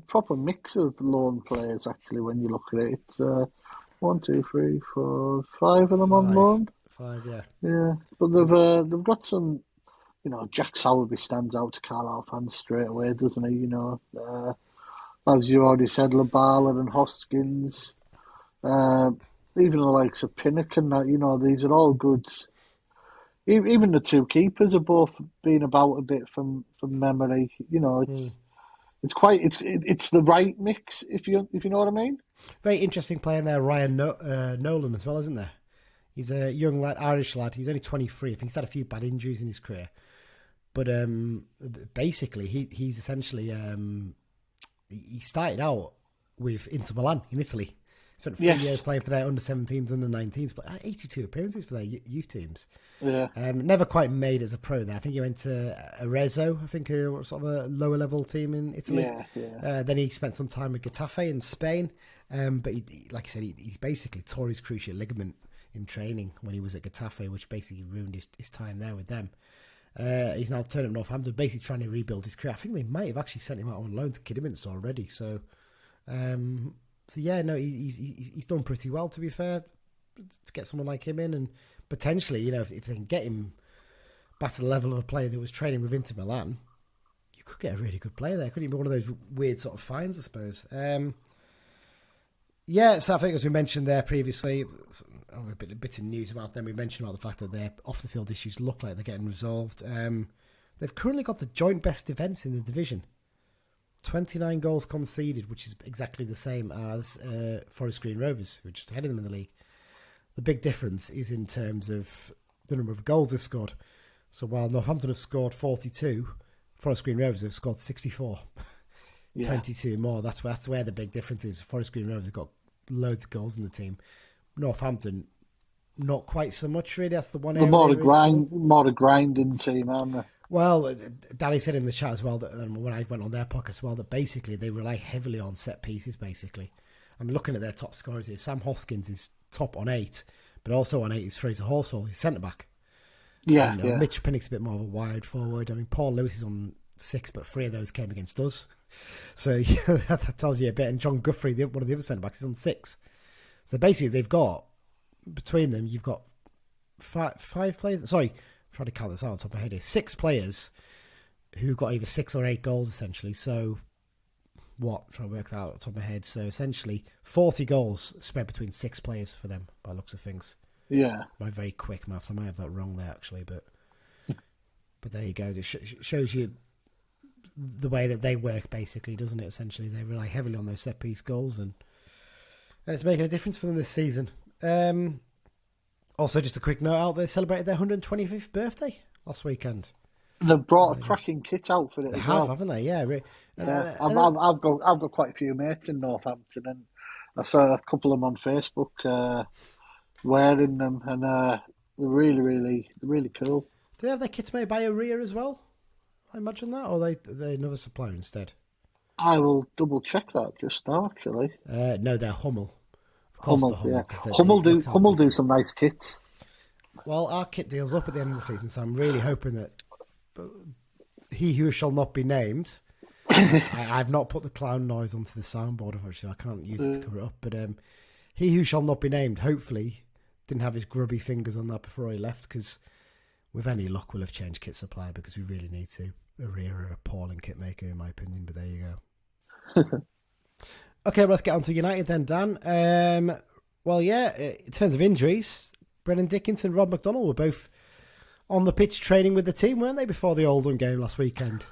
proper mix of loan players, actually, when you look at it. It's 1, 2, 3, 4, 5 of them on loan. 5, yeah. Yeah, but they've got some, Jack Sowerby stands out to Carlisle fans straight away, doesn't he? As you already said, Lubala and Hoskins, even the likes of Pinnock and these are all good. Even the 2 keepers have both been about a bit from memory. It's the right mix, if you know what I mean. Very interesting player there, Ryan Nolan as well, isn't there? He's a young lad, Irish lad. He's only 23. I think he's had a few bad injuries in his career, but basically he's essentially he started out with Inter Milan in Italy. Spent 3 years playing for their under-17s, under-19s, but 82 appearances for their youth teams. Yeah. Never quite made as a pro there. I think he went to Arezzo, I think, sort of a lower-level team in Italy. Yeah. Then he spent some time with Getafe in Spain. But like I said, he basically tore his cruciate ligament in training when he was at Getafe, which basically ruined his time there with them. He's now turned up Northampton, basically trying to rebuild his career. I think they might have actually sent him out on loan to Kidderminster already. So yeah, no, he's done pretty well, to be fair, to get someone like him in, and potentially, if they can get him back to the level of a player that was training with Inter Milan, you could get a really good player there. Couldn't he be one of those weird sort of finds, I suppose? Yeah, so I think as we mentioned there previously, a bit of news about them. We mentioned about the fact that their off-the-field issues look like they're getting resolved. They've currently got the joint best defence in the division. 29 goals conceded, which is exactly the same as Forest Green Rovers, who are just ahead of them in the league. The big difference is in terms of the number of goals they've scored. So while Northampton have scored 42, Forest Green Rovers have scored 64. 22 more. That's where the big difference is. Forest Green Rovers have got loads of goals in the team. Northampton, not quite so much, really. That's the one area. More a grinding team, aren't they? Well, Danny said in the chat as well that when I went on their podcast as well, that basically they rely heavily on set pieces. Basically, I'm looking at their top scorers here. Sam Hoskins is top on 8, but also on 8 is Fraser Horsfall. He's centre back. Yeah, Mitch Pinnock's a bit more of a wide forward. I mean, Paul Lewis is on 6, but 3 of those came against us. So yeah, that tells you a bit. And John Guthrie, one of the other centre backs, is on 6. So basically, they've got between them, you've got five players. Sorry, I'm trying to count this out on top of my head here. 6 players who got either 6 or 8 goals essentially. So I'm trying to work that out on top of my head. So essentially, 40 goals spread between 6 players for them by the looks of things. Yeah, my very quick maths. I might have that wrong there actually, but there you go. It shows you the way that they work, basically, doesn't it? Essentially, they rely heavily on those set piece goals, and it's making a difference for them this season. Also, just a quick note out: they celebrated their 125th birthday last weekend. They've brought a cracking kit out for it. They have, haven't they? Yeah. I've got quite a few mates in Northampton, and I saw a couple of them on Facebook wearing them, and they're really cool. Do they have their kits made by Aria as well? I imagine that, or are they another supplier instead? I will double check that just now, actually. No, they're Hummel. Of course, Hummel, Hummel do some nice kits. Well, our kit deal's up at the end of the season, so I'm really hoping that he who shall not be named I've not put the clown noise onto the soundboard, unfortunately. I can't use it to cover it up. But he who shall not be named, hopefully, didn't have his grubby fingers on that before he left, because with any luck, we'll have changed kit supply because we really need to. A rare, appalling kit maker, in my opinion, but there you go. Okay, well, let's get on to United then, Dan. Well, yeah, in terms of injuries, Brennan Dickinson, Rob McDonnell were both on the pitch training with the team, weren't they, before the Oldham game last weekend?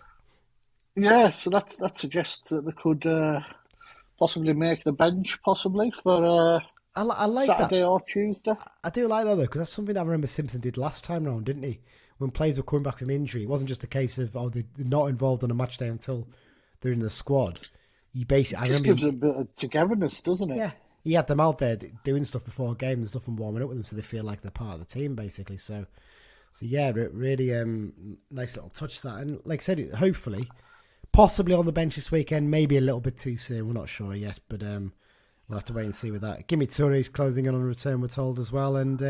Yeah, so that suggests that they could possibly make the bench, possibly, for I like Saturday that. or Tuesday. I do like that, though, because that's something I remember Simpson did last time round, didn't he? When players were coming back from injury, it wasn't just a case of, they're not involved on a match day until they're in the squad. He basically, It just gives a bit of togetherness, doesn't it? Yeah, he had them out there doing stuff before a game and stuff and warming up with them, so they feel like they're part of the team, basically. So yeah, really nice little touch that. And like I said, hopefully, possibly on the bench this weekend, maybe a little bit too soon. We're not sure yet, but we'll have to wait and see with that. Gimme Touré's closing in on a return, we're told as well, and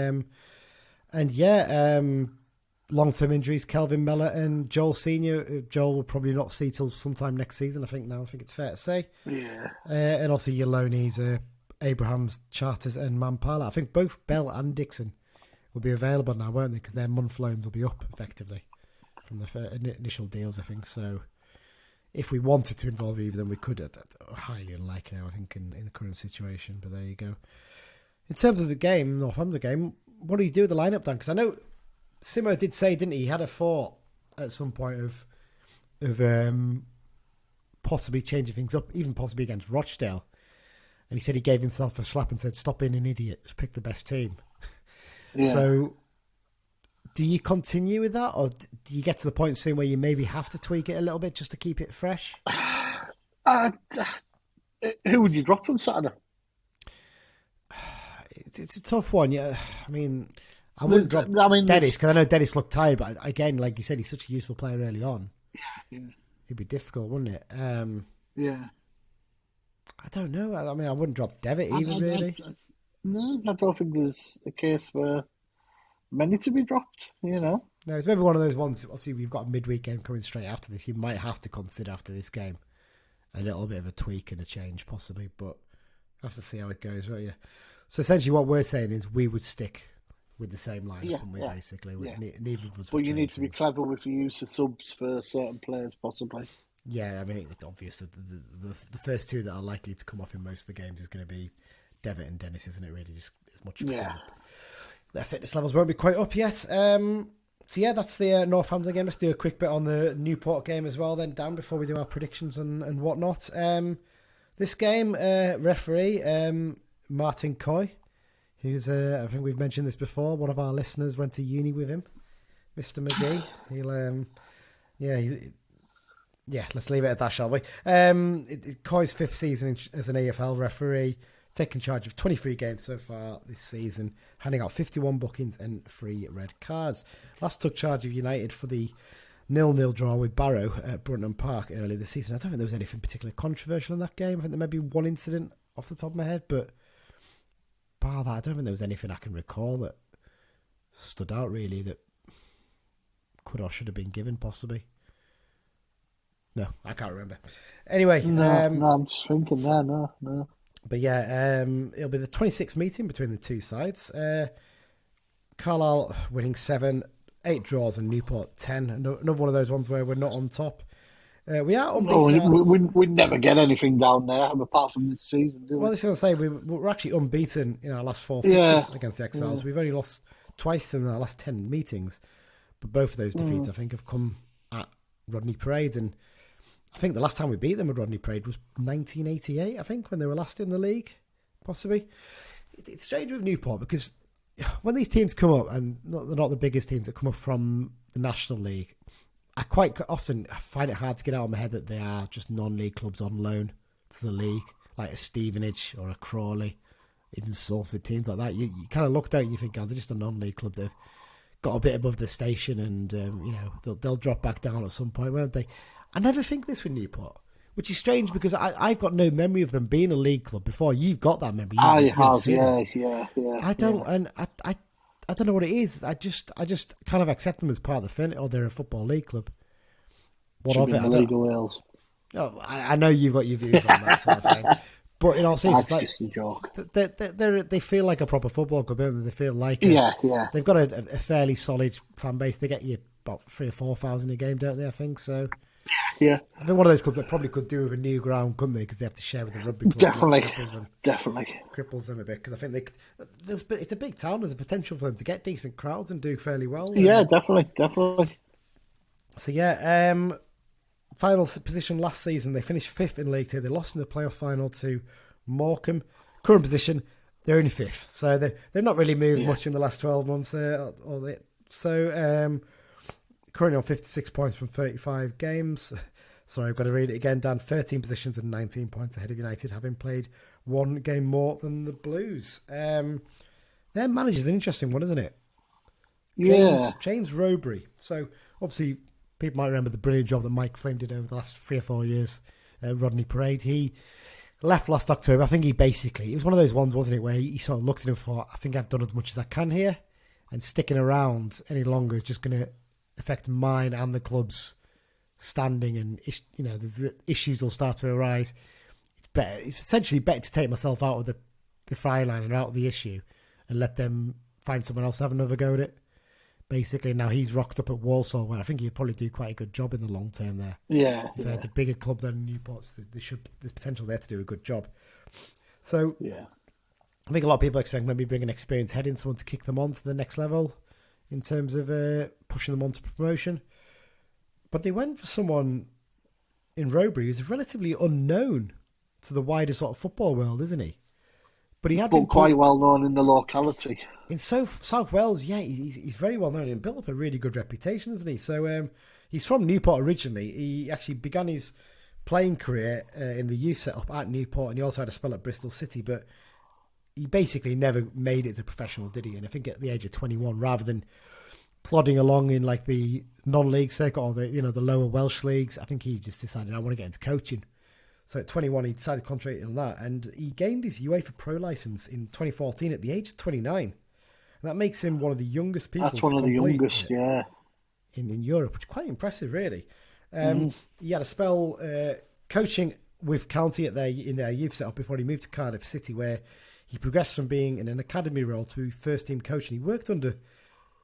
long-term injuries, Kelvin Miller and Joel Senior. Joel will probably not see till sometime next season, I think it's fair to say. Yeah. And also Yalonis, Abrahams, Charters and Mampala. I think both Bell and Dixon will be available now, won't they? Because their month loans will be up, effectively, from the initial deals, I think. So if we wanted to involve either of them, we could. Highly unlikely, I think, in the current situation. But there you go. In terms of the game, Northampton game, what do you do with the lineup, Dan? Because I know Simmo did say, didn't he? He had a thought at some point of possibly changing things up, even possibly against Rochdale. And he said he gave himself a slap and said, "Stop being an idiot. Just pick the best team." Yeah. So, do you continue with that, or do you get to the point soon where you maybe have to tweak it a little bit just to keep it fresh? Who would you drop on Saturday? It's a tough one. Yeah, I mean, I wouldn't drop Dennis, because I know Dennis looked tired, but again, like you said, he's such a useful player early on. Yeah. It'd be difficult, wouldn't it? Yeah. I don't know. I mean, I wouldn't drop Devitt either, really. No, I don't think there's a case for many to be dropped, No, it's maybe one of those ones. Obviously, we've got a midweek game coming straight after this. You might have to consider after this game a little bit of a tweak and a change, possibly, but we'll have to see how it goes, right? Yeah. So essentially, what we're saying is we would stick with the same lineup, basically. Neither of us. But you need to be clever with the use of subs for certain players, possibly. Yeah, I mean, it's obvious that the first two that are likely to come off in most of the games is going to be Devitt and Dennis, isn't it? Really, just as much because their fitness levels won't be quite up yet. So yeah, that's the Northampton game. Let's do a quick bit on the Newport game as well, then, Dan, before we do our predictions and whatnot. This game, referee Martin Coy, who's I think we've mentioned this before. One of our listeners went to uni with him, Mr. McGee. He'll let's leave it at that, shall we? Coy's fifth season as an AFL referee, taking charge of 23 games so far this season, handing out 51 bookings and 3 red cards. Last took charge of United for the 0-0 draw with Barrow at Brunton Park earlier this season. I don't think there was anything particularly controversial in that game. I think there may be one incident off the top of my head, but bar that, I don't think there was anything I can recall that stood out really that could or should have been given, possibly. No, I can't remember. Anyway. No, I'm just thinking there, no. But yeah, it'll be the 26th meeting between the two sides. Carlisle winning 7, 8 draws, and Newport 10. Another one of those ones where we're not on top. We are unbeaten. We never get anything down there, apart from this season, do we? Well, I was going to say, we're actually unbeaten in our last 4 fixtures against the Exiles. Yeah. We've only lost twice in our last 10 meetings. But both of those defeats, I think, have come at Rodney Parade. And I think the last time we beat them at Rodney Parade was 1988, I think, when they were last in the league, possibly. It's strange with Newport because when these teams come up, and they're not the biggest teams that come up from the National League, I quite often find it hard to get out of my head that they are just non-league clubs on loan to the league, like a Stevenage or a Crawley, even Salford, teams like that. You kind of look down and you think, they're just a non-league club. They've got a bit above the station and, they'll drop back down at some point, won't they? I never think this with Newport, which is strange because I've got no memory of them being a league club before. You've got that memory. I have, yeah. I don't, and I don't know what it is. I just kind of accept them as part of the fin, or they're a football league club. What Should of be it? in the League of Wales. Oh, I know you've got your views on that sort of thing. But in all seriousness, That's just a joke. They feel like a proper football club, don't they? They feel like Yeah. They've got a fairly solid fan base. They get you about 3,000 or 4,000 a game, don't they? I think so. Yeah. I think one of those clubs that probably could do with a new ground, couldn't they? Because they have to share with the rugby clubs. Definitely. Definitely cripples them a bit. Because I think it's a big town. There's a potential for them to get decent crowds and do fairly well. Yeah, definitely. So yeah, final position last season, they finished 5th in League 2. They lost in the playoff final to Morecambe. Current position, they're only 5th. So they've not really moved much in the last 12 months. Currently on 56 points from 35 games. Sorry, I've got to read it again. Down 13 positions and 19 points ahead of United, having played one game more than the Blues. Their manager's an interesting one, isn't it? James Rowberry. So obviously, people might remember the brilliant job that Mike Flynn did over the last 3 or 4 years. Rodney Parade. He left last October. I think it was one of those ones, wasn't it, where he sort of looked at him and thought, I think I've done as much as I can here, and sticking around any longer is just going to affect mine and the club's standing, and the issues will start to arise. It's essentially better to take myself out of the fry line and out of the issue and let them find someone else to have another go at it. Basically, now he's rocked up at Walsall, where I think he'd probably do quite a good job in the long term there. Yeah. If it's a bigger club than Newport, there's potential there to do a good job. So I think a lot of people expect maybe bring an experienced head in, someone to kick them on to the next level in terms of pushing them on to promotion. But they went for someone in Rowberry who's relatively unknown to the wider sort of football world, isn't he? But he had been quite well known in the locality. In South Wales, he's very well known and built up a really good reputation, isn't he? So he's from Newport originally. He actually began his playing career in the youth setup at Newport, and he also had a spell at Bristol City, but he basically never made it to professional, did he? And I think at the age of 21, rather than plodding along in like the non-league circuit or the lower Welsh leagues, I think he just decided, I want to get into coaching. So at 21, he decided to concentrate on that, and he gained his UEFA Pro license in 2014 at the age of 29. And that makes him one of the youngest people. That's one of the youngest, yeah. In Europe, which is quite impressive, really. He had a spell coaching with County in their youth setup before he moved to Cardiff City, where he progressed from being in an academy role to first-team coach, and he worked under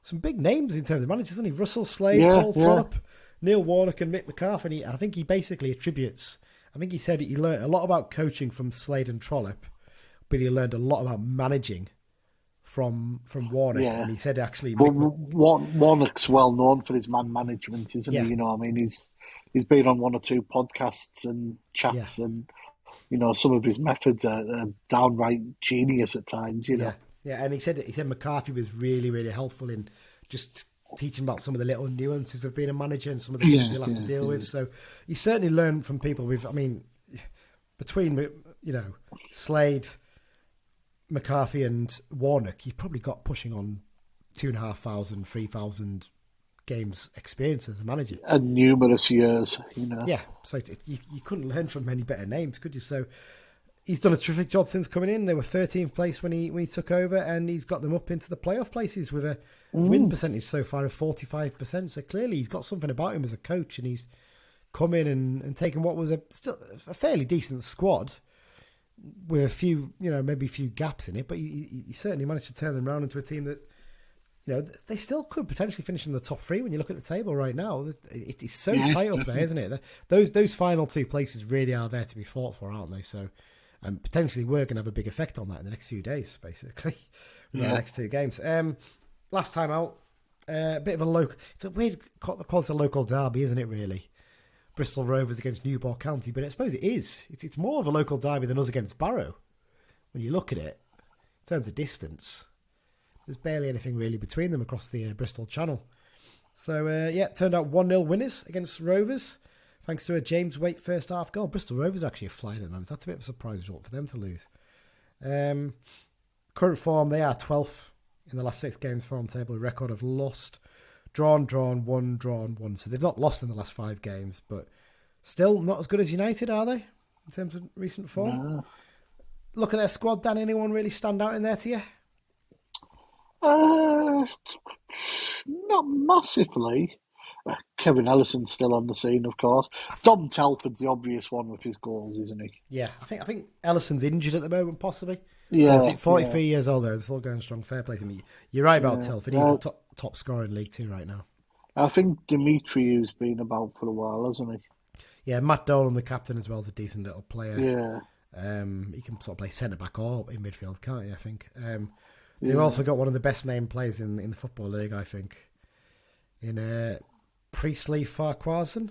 some big names in terms of managers, didn't he? Russell Slade, Paul Trollope, Neil Warnock, and Mick McCarthy. And I think he basically attributes... I think he said he learned a lot about coaching from Slade and Trollope, but he learned a lot about managing from Warnock. Yeah. And he said actually... Warnock's well known for his man management, isn't he? You know, I mean, he's been on 1 or 2 podcasts and chats, and some of his methods are downright genius at times. Yeah, and he said McCarthy was really, really helpful in just teaching about some of the little nuances of being a manager and some of the things he'll have to deal with. So he certainly learned from people between Slade, McCarthy and Warnock, he probably got pushing on 2,500, 3,000 games experience as a manager. And numerous years, Yeah, so you couldn't learn from many better names, could you? So he's done a terrific job since coming in. They were 13th place when he took over, and he's got them up into the playoff places with a win percentage so far of 45%. So clearly he's got something about him as a coach, and he's come in and taken what was still a fairly decent squad with a few, maybe a few gaps in it, but he certainly managed to turn them around into a team that, they still could potentially finish in the top 3 when you look at the table right now. It's so tight up there, isn't it? Those final 2 places really are there to be fought for, aren't they? So, and potentially we're going to have a big effect on that in the next few days, basically, with our next 2 games. Last time out, a bit of a local... It's a weird call it a local derby, isn't it, really? Bristol Rovers against Newport County, but I suppose it is. It's more of a local derby than us against Barrow, when you look at it, in terms of distance. There's barely anything really between them across the Bristol Channel. So, it turned out 1-0 winners against Rovers, thanks to a James Waite first half goal. Bristol Rovers actually are flying at the moment. That's a bit of a surprise result for them to lose. Current form, they are 12th in the last 6 games form table, a record of lost, drawn, won. So they've not lost in the last 5 games, but still not as good as United, are they, in terms of recent form? No. Look at their squad, Dan. Anyone really stand out in there to you? Not massively. Kevin Ellison's still on the scene, of course. Dom Telford's the obvious one with his goals, isn't he? Yeah, I think Ellison's injured at the moment, possibly. Yeah, 43 years old, though, and still going strong. Fair play to me. You're right about Telford. He's the top scorer in League Two right now. I think Dimitriou's been about for a while, hasn't he? Yeah, Matt Dolan, the captain, as well, is a decent little player. Yeah. He can sort of play centre-back or in midfield, can't he, I think? They've also got one of the best named players in the Football League, I think, in Priestley Farquharson.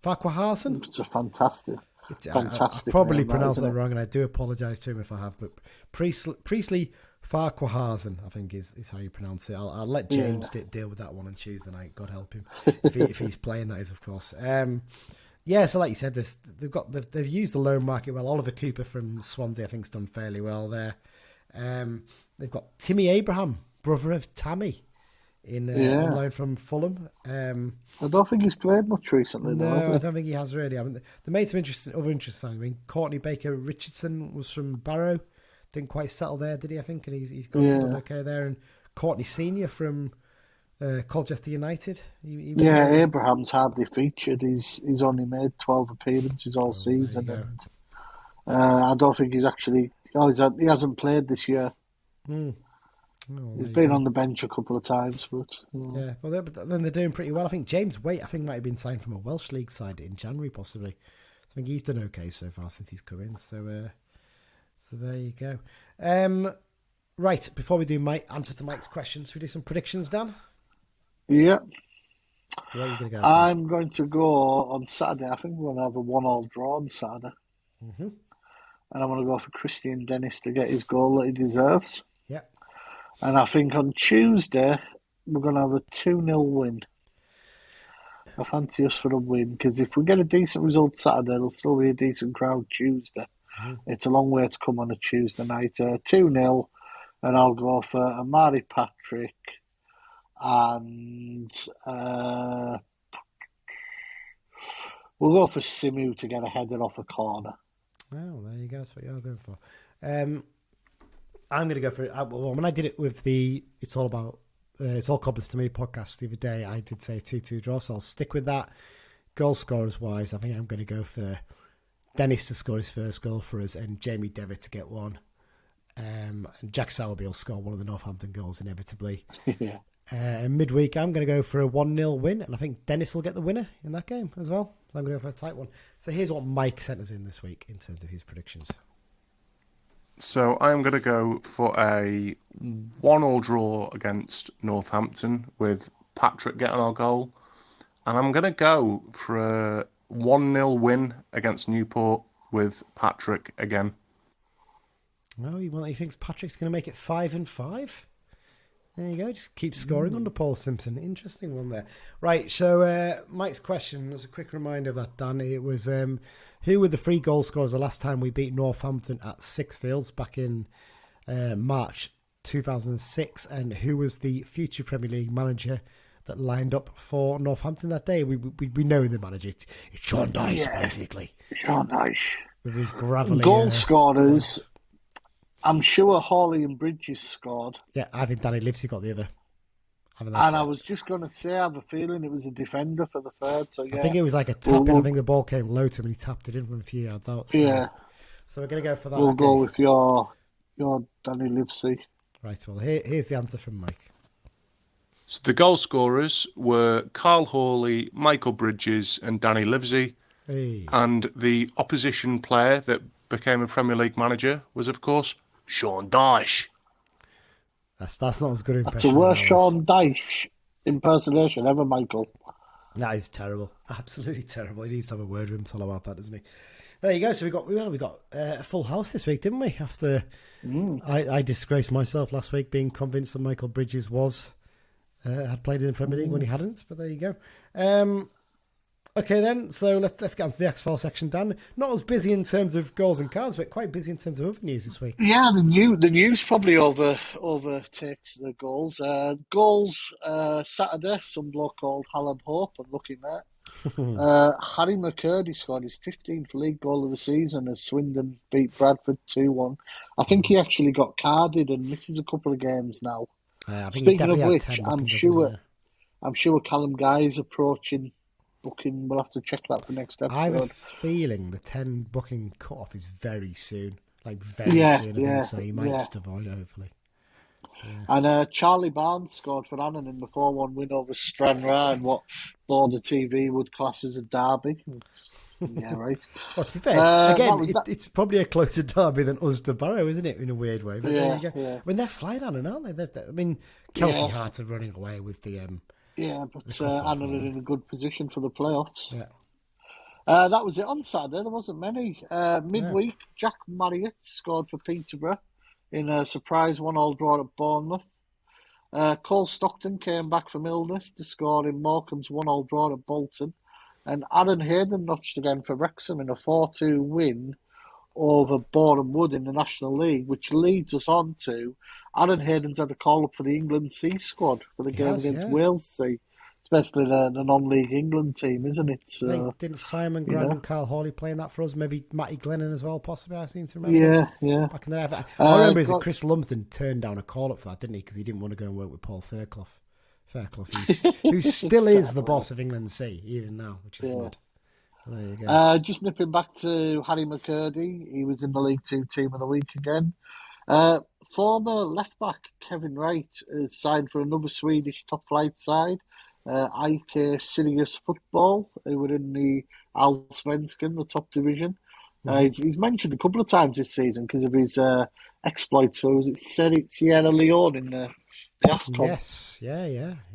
It's a fantastic I probably name, pronounced that it? wrong, and I do apologise to him if I have, but Priestley Farquharson, I think is how you pronounce it. I'll let James deal with that one on Tuesday night, God help him, if he's playing, that is, of course. So like you said, they've used the loan market well. Oliver Cooper from Swansea, I think, has done fairly well there. They've got Timmy Abraham, brother of Tammy, on loan from Fulham. I don't think he's played much recently. No, I don't think he has really. I mean, they made some other interesting. I mean, Courtney Baker Richardson was from Barrow, didn't quite settle there, did he? I think, and he's done okay there. And Courtney Senior from Colchester United. Abraham's hardly featured. He's only made 12 appearances all season, and I don't think he's actually. He hasn't played this year. He's been on the bench a couple of times, but but then they're doing pretty well. I think James Waite, might have been signed from a Welsh league side in January, possibly. I think he's done okay so far since he's come in. So there you go. Right, before we do answer to Mike's questions, we do some predictions, Dan. Yeah. Where are you going to go? I'm going to go on Saturday. I think we're going to have a 1-1 draw on Saturday. Mm-hmm. And I'm going to go for Christian Dennis to get his goal that he deserves. Yeah. And I think on Tuesday, we're going to have a 2-0 win. I fancy us for a win, because if we get a decent result Saturday, there'll still be a decent crowd Tuesday. Mm-hmm. It's a long way to come on a Tuesday night. 2-0, and I'll go for Amari Patrick and we'll go for Simu to get a header off a corner. Oh, there you go. That's what you're going for. I'm going to go for it. When I did it with the It's All Cobblers To Me podcast the other day, I did say 2-2 draw, so I'll stick with that. Goal scorers wise, I think I'm going to go for Dennis to score his first goal for us and Jamie Devitt to get one. And Jack Sowerby will score one of the Northampton goals inevitably. Yeah. Midweek, I'm going to go for a 1-0 win, and I think Dennis will get the winner in that game as well. So I'm going to go for a tight one. So here's what Mike sent us in this week in terms of his predictions. So I'm going to go for a 1-1 draw against Northampton with Patrick getting our goal. And I'm going to go for a 1-0 win against Newport with Patrick again. Well, he thinks Patrick's going to make it 5-5. There you go. Just keep scoring under Paul Simpson. Interesting one there. Right. So Mike's question was a quick reminder of that, Dan. It was who were the 3 goal scorers the last time we beat Northampton at Sixfields back in March 2006, and who was the future Premier League manager that lined up for Northampton that day? We know the manager. It's Sean Dyche, basically. Sean Dyche. With his gravelly goal scorers. I'm sure Hawley and Bridges scored. Yeah, I think Danny Livesey got the other. I was just going to say, I have a feeling it was a defender for the third. So yeah. I think it was like a tap in. I think the ball came low to him and he tapped it in from a few yards out. So, yeah. So we're going to go for that. We'll go with your Danny Livesey. Right, well, here's the answer from Mike. So the goal scorers were Carl Hawley, Michael Bridges and Danny Livesey. Hey. And the opposition player that became a Premier League manager was, of course, Sean Dyche. That's not as good an impression. That's the worst Sean Dyche impersonation ever, Michael. That is terrible. Absolutely terrible. He needs to have a word with him about that, doesn't he? There you go. So we got a full house this week, didn't we? After I disgraced myself last week being convinced that Michael Bridges had played in the Premier League when he hadn't. But there you go. Okay then, so let's get on to the X-File section, Dan. Not as busy in terms of goals and cards, but quite busy in terms of other news this week. Yeah, the news probably overtakes the goals. Saturday, some bloke called Hallam Hope, I'm looking at. Harry McCurdy scored his 15th league goal of the season as Swindon beat Bradford 2-1. I think he actually got carded and misses a couple of games now. I think Speaking of which, I'm sure Callum Guy's approaching booking. We'll have to check that for next episode. I have a feeling the 10 booking cut-off is very soon. Like, very soon, I think. So you might just avoid it, hopefully. Yeah. And Charlie Barnes scored for Annan in the 4-1 win over Stranraer in what Border TV would class as a derby. Yeah, right. Well, to be fair, again, it's probably a closer derby than Ulster Barrow, isn't it, in a weird way? But there you go. I mean, they're flying Annan, aren't they? I mean, Kelty Hearts are running away with the... but Annan are in a good position for the playoffs. Yeah. That was it on Saturday. There wasn't many. Midweek, Jack Marriott scored for Peterborough in a surprise 1-1 draw at Bournemouth. Cole Stockton came back from illness to score in Morecambe's 1-1 draw at Bolton. And Aaron Hayden notched again for Wrexham in a 4-2 win over Boreham Wood in the National League, which leads us on to Aaron Hayden's had a call-up for the England C squad for the game against Wales C. Especially the non-league England team, isn't it? So, didn't Simon Grant and Carl Hawley playing that for us? Maybe Matty Glennon as well, possibly, I seem to remember. Yeah. Back in the day. I remember is that Chris Lumsden turned down a call-up for that, didn't he? Because he didn't want to go and work with Paul Fairclough, who still is the boss of England C, even now, which is mad. There you go. Just nipping back to Harry McCurdy. He was in the League Two Team of the Week again. Former left-back Kevin Wright has signed for another Swedish top-flight side. IK Sirius Football, who were in the Allsvenskan, the top division. He's mentioned a couple of times this season because of his exploits. So was it Sierra Leone in the AFCON? Yes, yeah.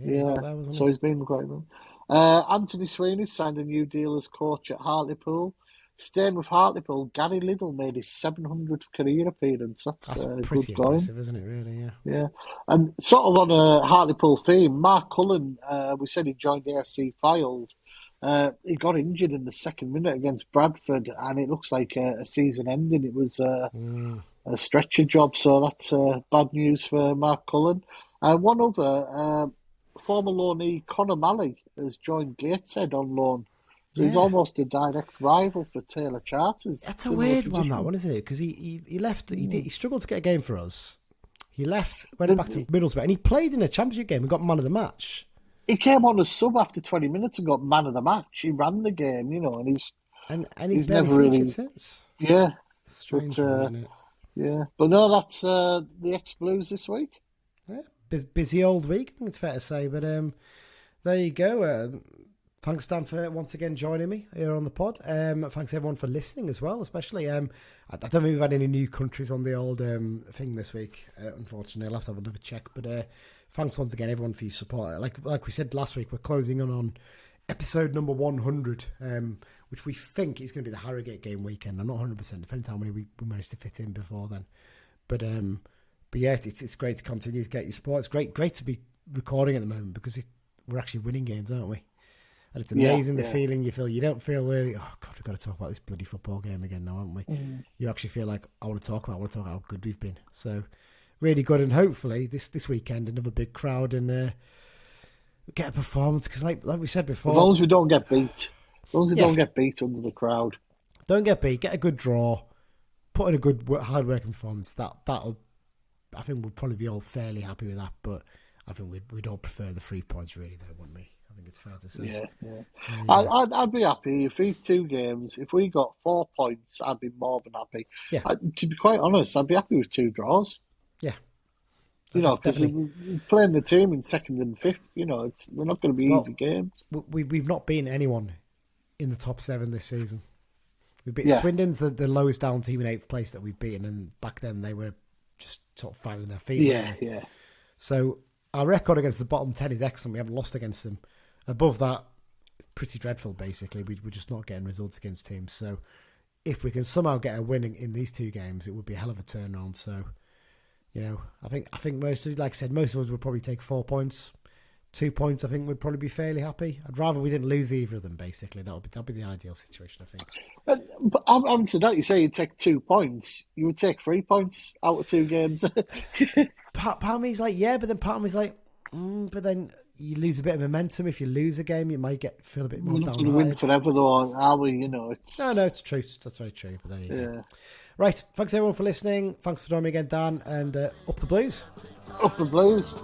He was out there, wasn't so he? he's been quite good. Anthony Sweeney signed a new deal as coach at Hartlepool. Staying with Hartlepool, Gary Liddell made his 700th career appearance. That's pretty good going. impressive, isn't it, really? Yeah. And sort of on a Hartlepool theme, Mark Cullen, we said he joined the FC Fylde. He got injured in the second minute against Bradford, and it looks like a season ending. It was a stretcher job, so that's bad news for Mark Cullen. One other, former loanee Conor Malley has joined Gateshead on loan. So he's almost a direct rival for Taylor Charters. That's a weird one, that one, isn't it? Because he left, he struggled to get a game for us. He left, went back to Middlesbrough, and he played in a championship game and got man of the match. He came on as sub after 20 minutes and got man of the match. He ran the game, and he's never really featured since. Yeah. Strange, isn't it? Yeah. But no, that's the ex-Blues this week. Yeah, busy old week, I think it's fair to say. But there you go. Thanks, Dan, for once again joining me here on the pod. Thanks, everyone, for listening as well, especially. I don't think we've had any new countries on the old thing this week, unfortunately. I'll have to have another check. But thanks once again, everyone, for your support. Like we said last week, we're closing on episode number 100, which we think is going to be the Harrogate game weekend. I'm not 100%, depending on how many we managed to fit in before then. But yeah, it's great to continue to get your support. It's great to be recording at the moment because we're actually winning games, aren't we? And it's amazing the feeling you feel. You don't feel really, oh God, we've got to talk about this bloody football game again now, haven't we? You actually feel like, I want to talk about how good we've been. So really good. And hopefully this weekend, another big crowd and get a performance. Because like we said before. As long as we don't get beat. As long as we don't get beat under the crowd. Don't get beat. Get a good draw. Put in a good, hard-working performance. That'll, I think we'll probably be all fairly happy with that. But I think we'd all prefer the 3 points really, though, wouldn't we? I think it's fair to say. Yeah. I'd be happy if these 2 games, if we got 4 points, I'd be more than happy. Yeah. To be quite honest, I'd be happy with 2 draws. Yeah. Because playing the team in 2nd and 5th, they're not going to be easy games. We've not beaten anyone in the top 7 this season. We've beaten Swindon's the lowest down team in 8th place that we've beaten, and back then they were just sort of finding their feet. Yeah. So our record against the bottom 10 is excellent. We haven't lost against them. Above that, pretty dreadful, basically. We're just not getting results against teams. So if we can somehow get a win in these 2 games, it would be a hell of a turnaround. So, I think most of us would probably take 4 points. 2 points, I think, would probably be fairly happy. I'd rather we didn't lose either of them, basically. That'd be the ideal situation, I think. But having said that, you say you'd take 2 points. You would take 3 points out of 2 games. Part of me's like, yeah, but then part of me's like, but then you lose a bit of momentum. If you lose a game, you might feel a bit more downhearted. We're not going to win forever, though, are we? No, it's true. That's very true. But there you go. Right, thanks everyone for listening. Thanks for joining me again, Dan, and up the Blues. Up the Blues.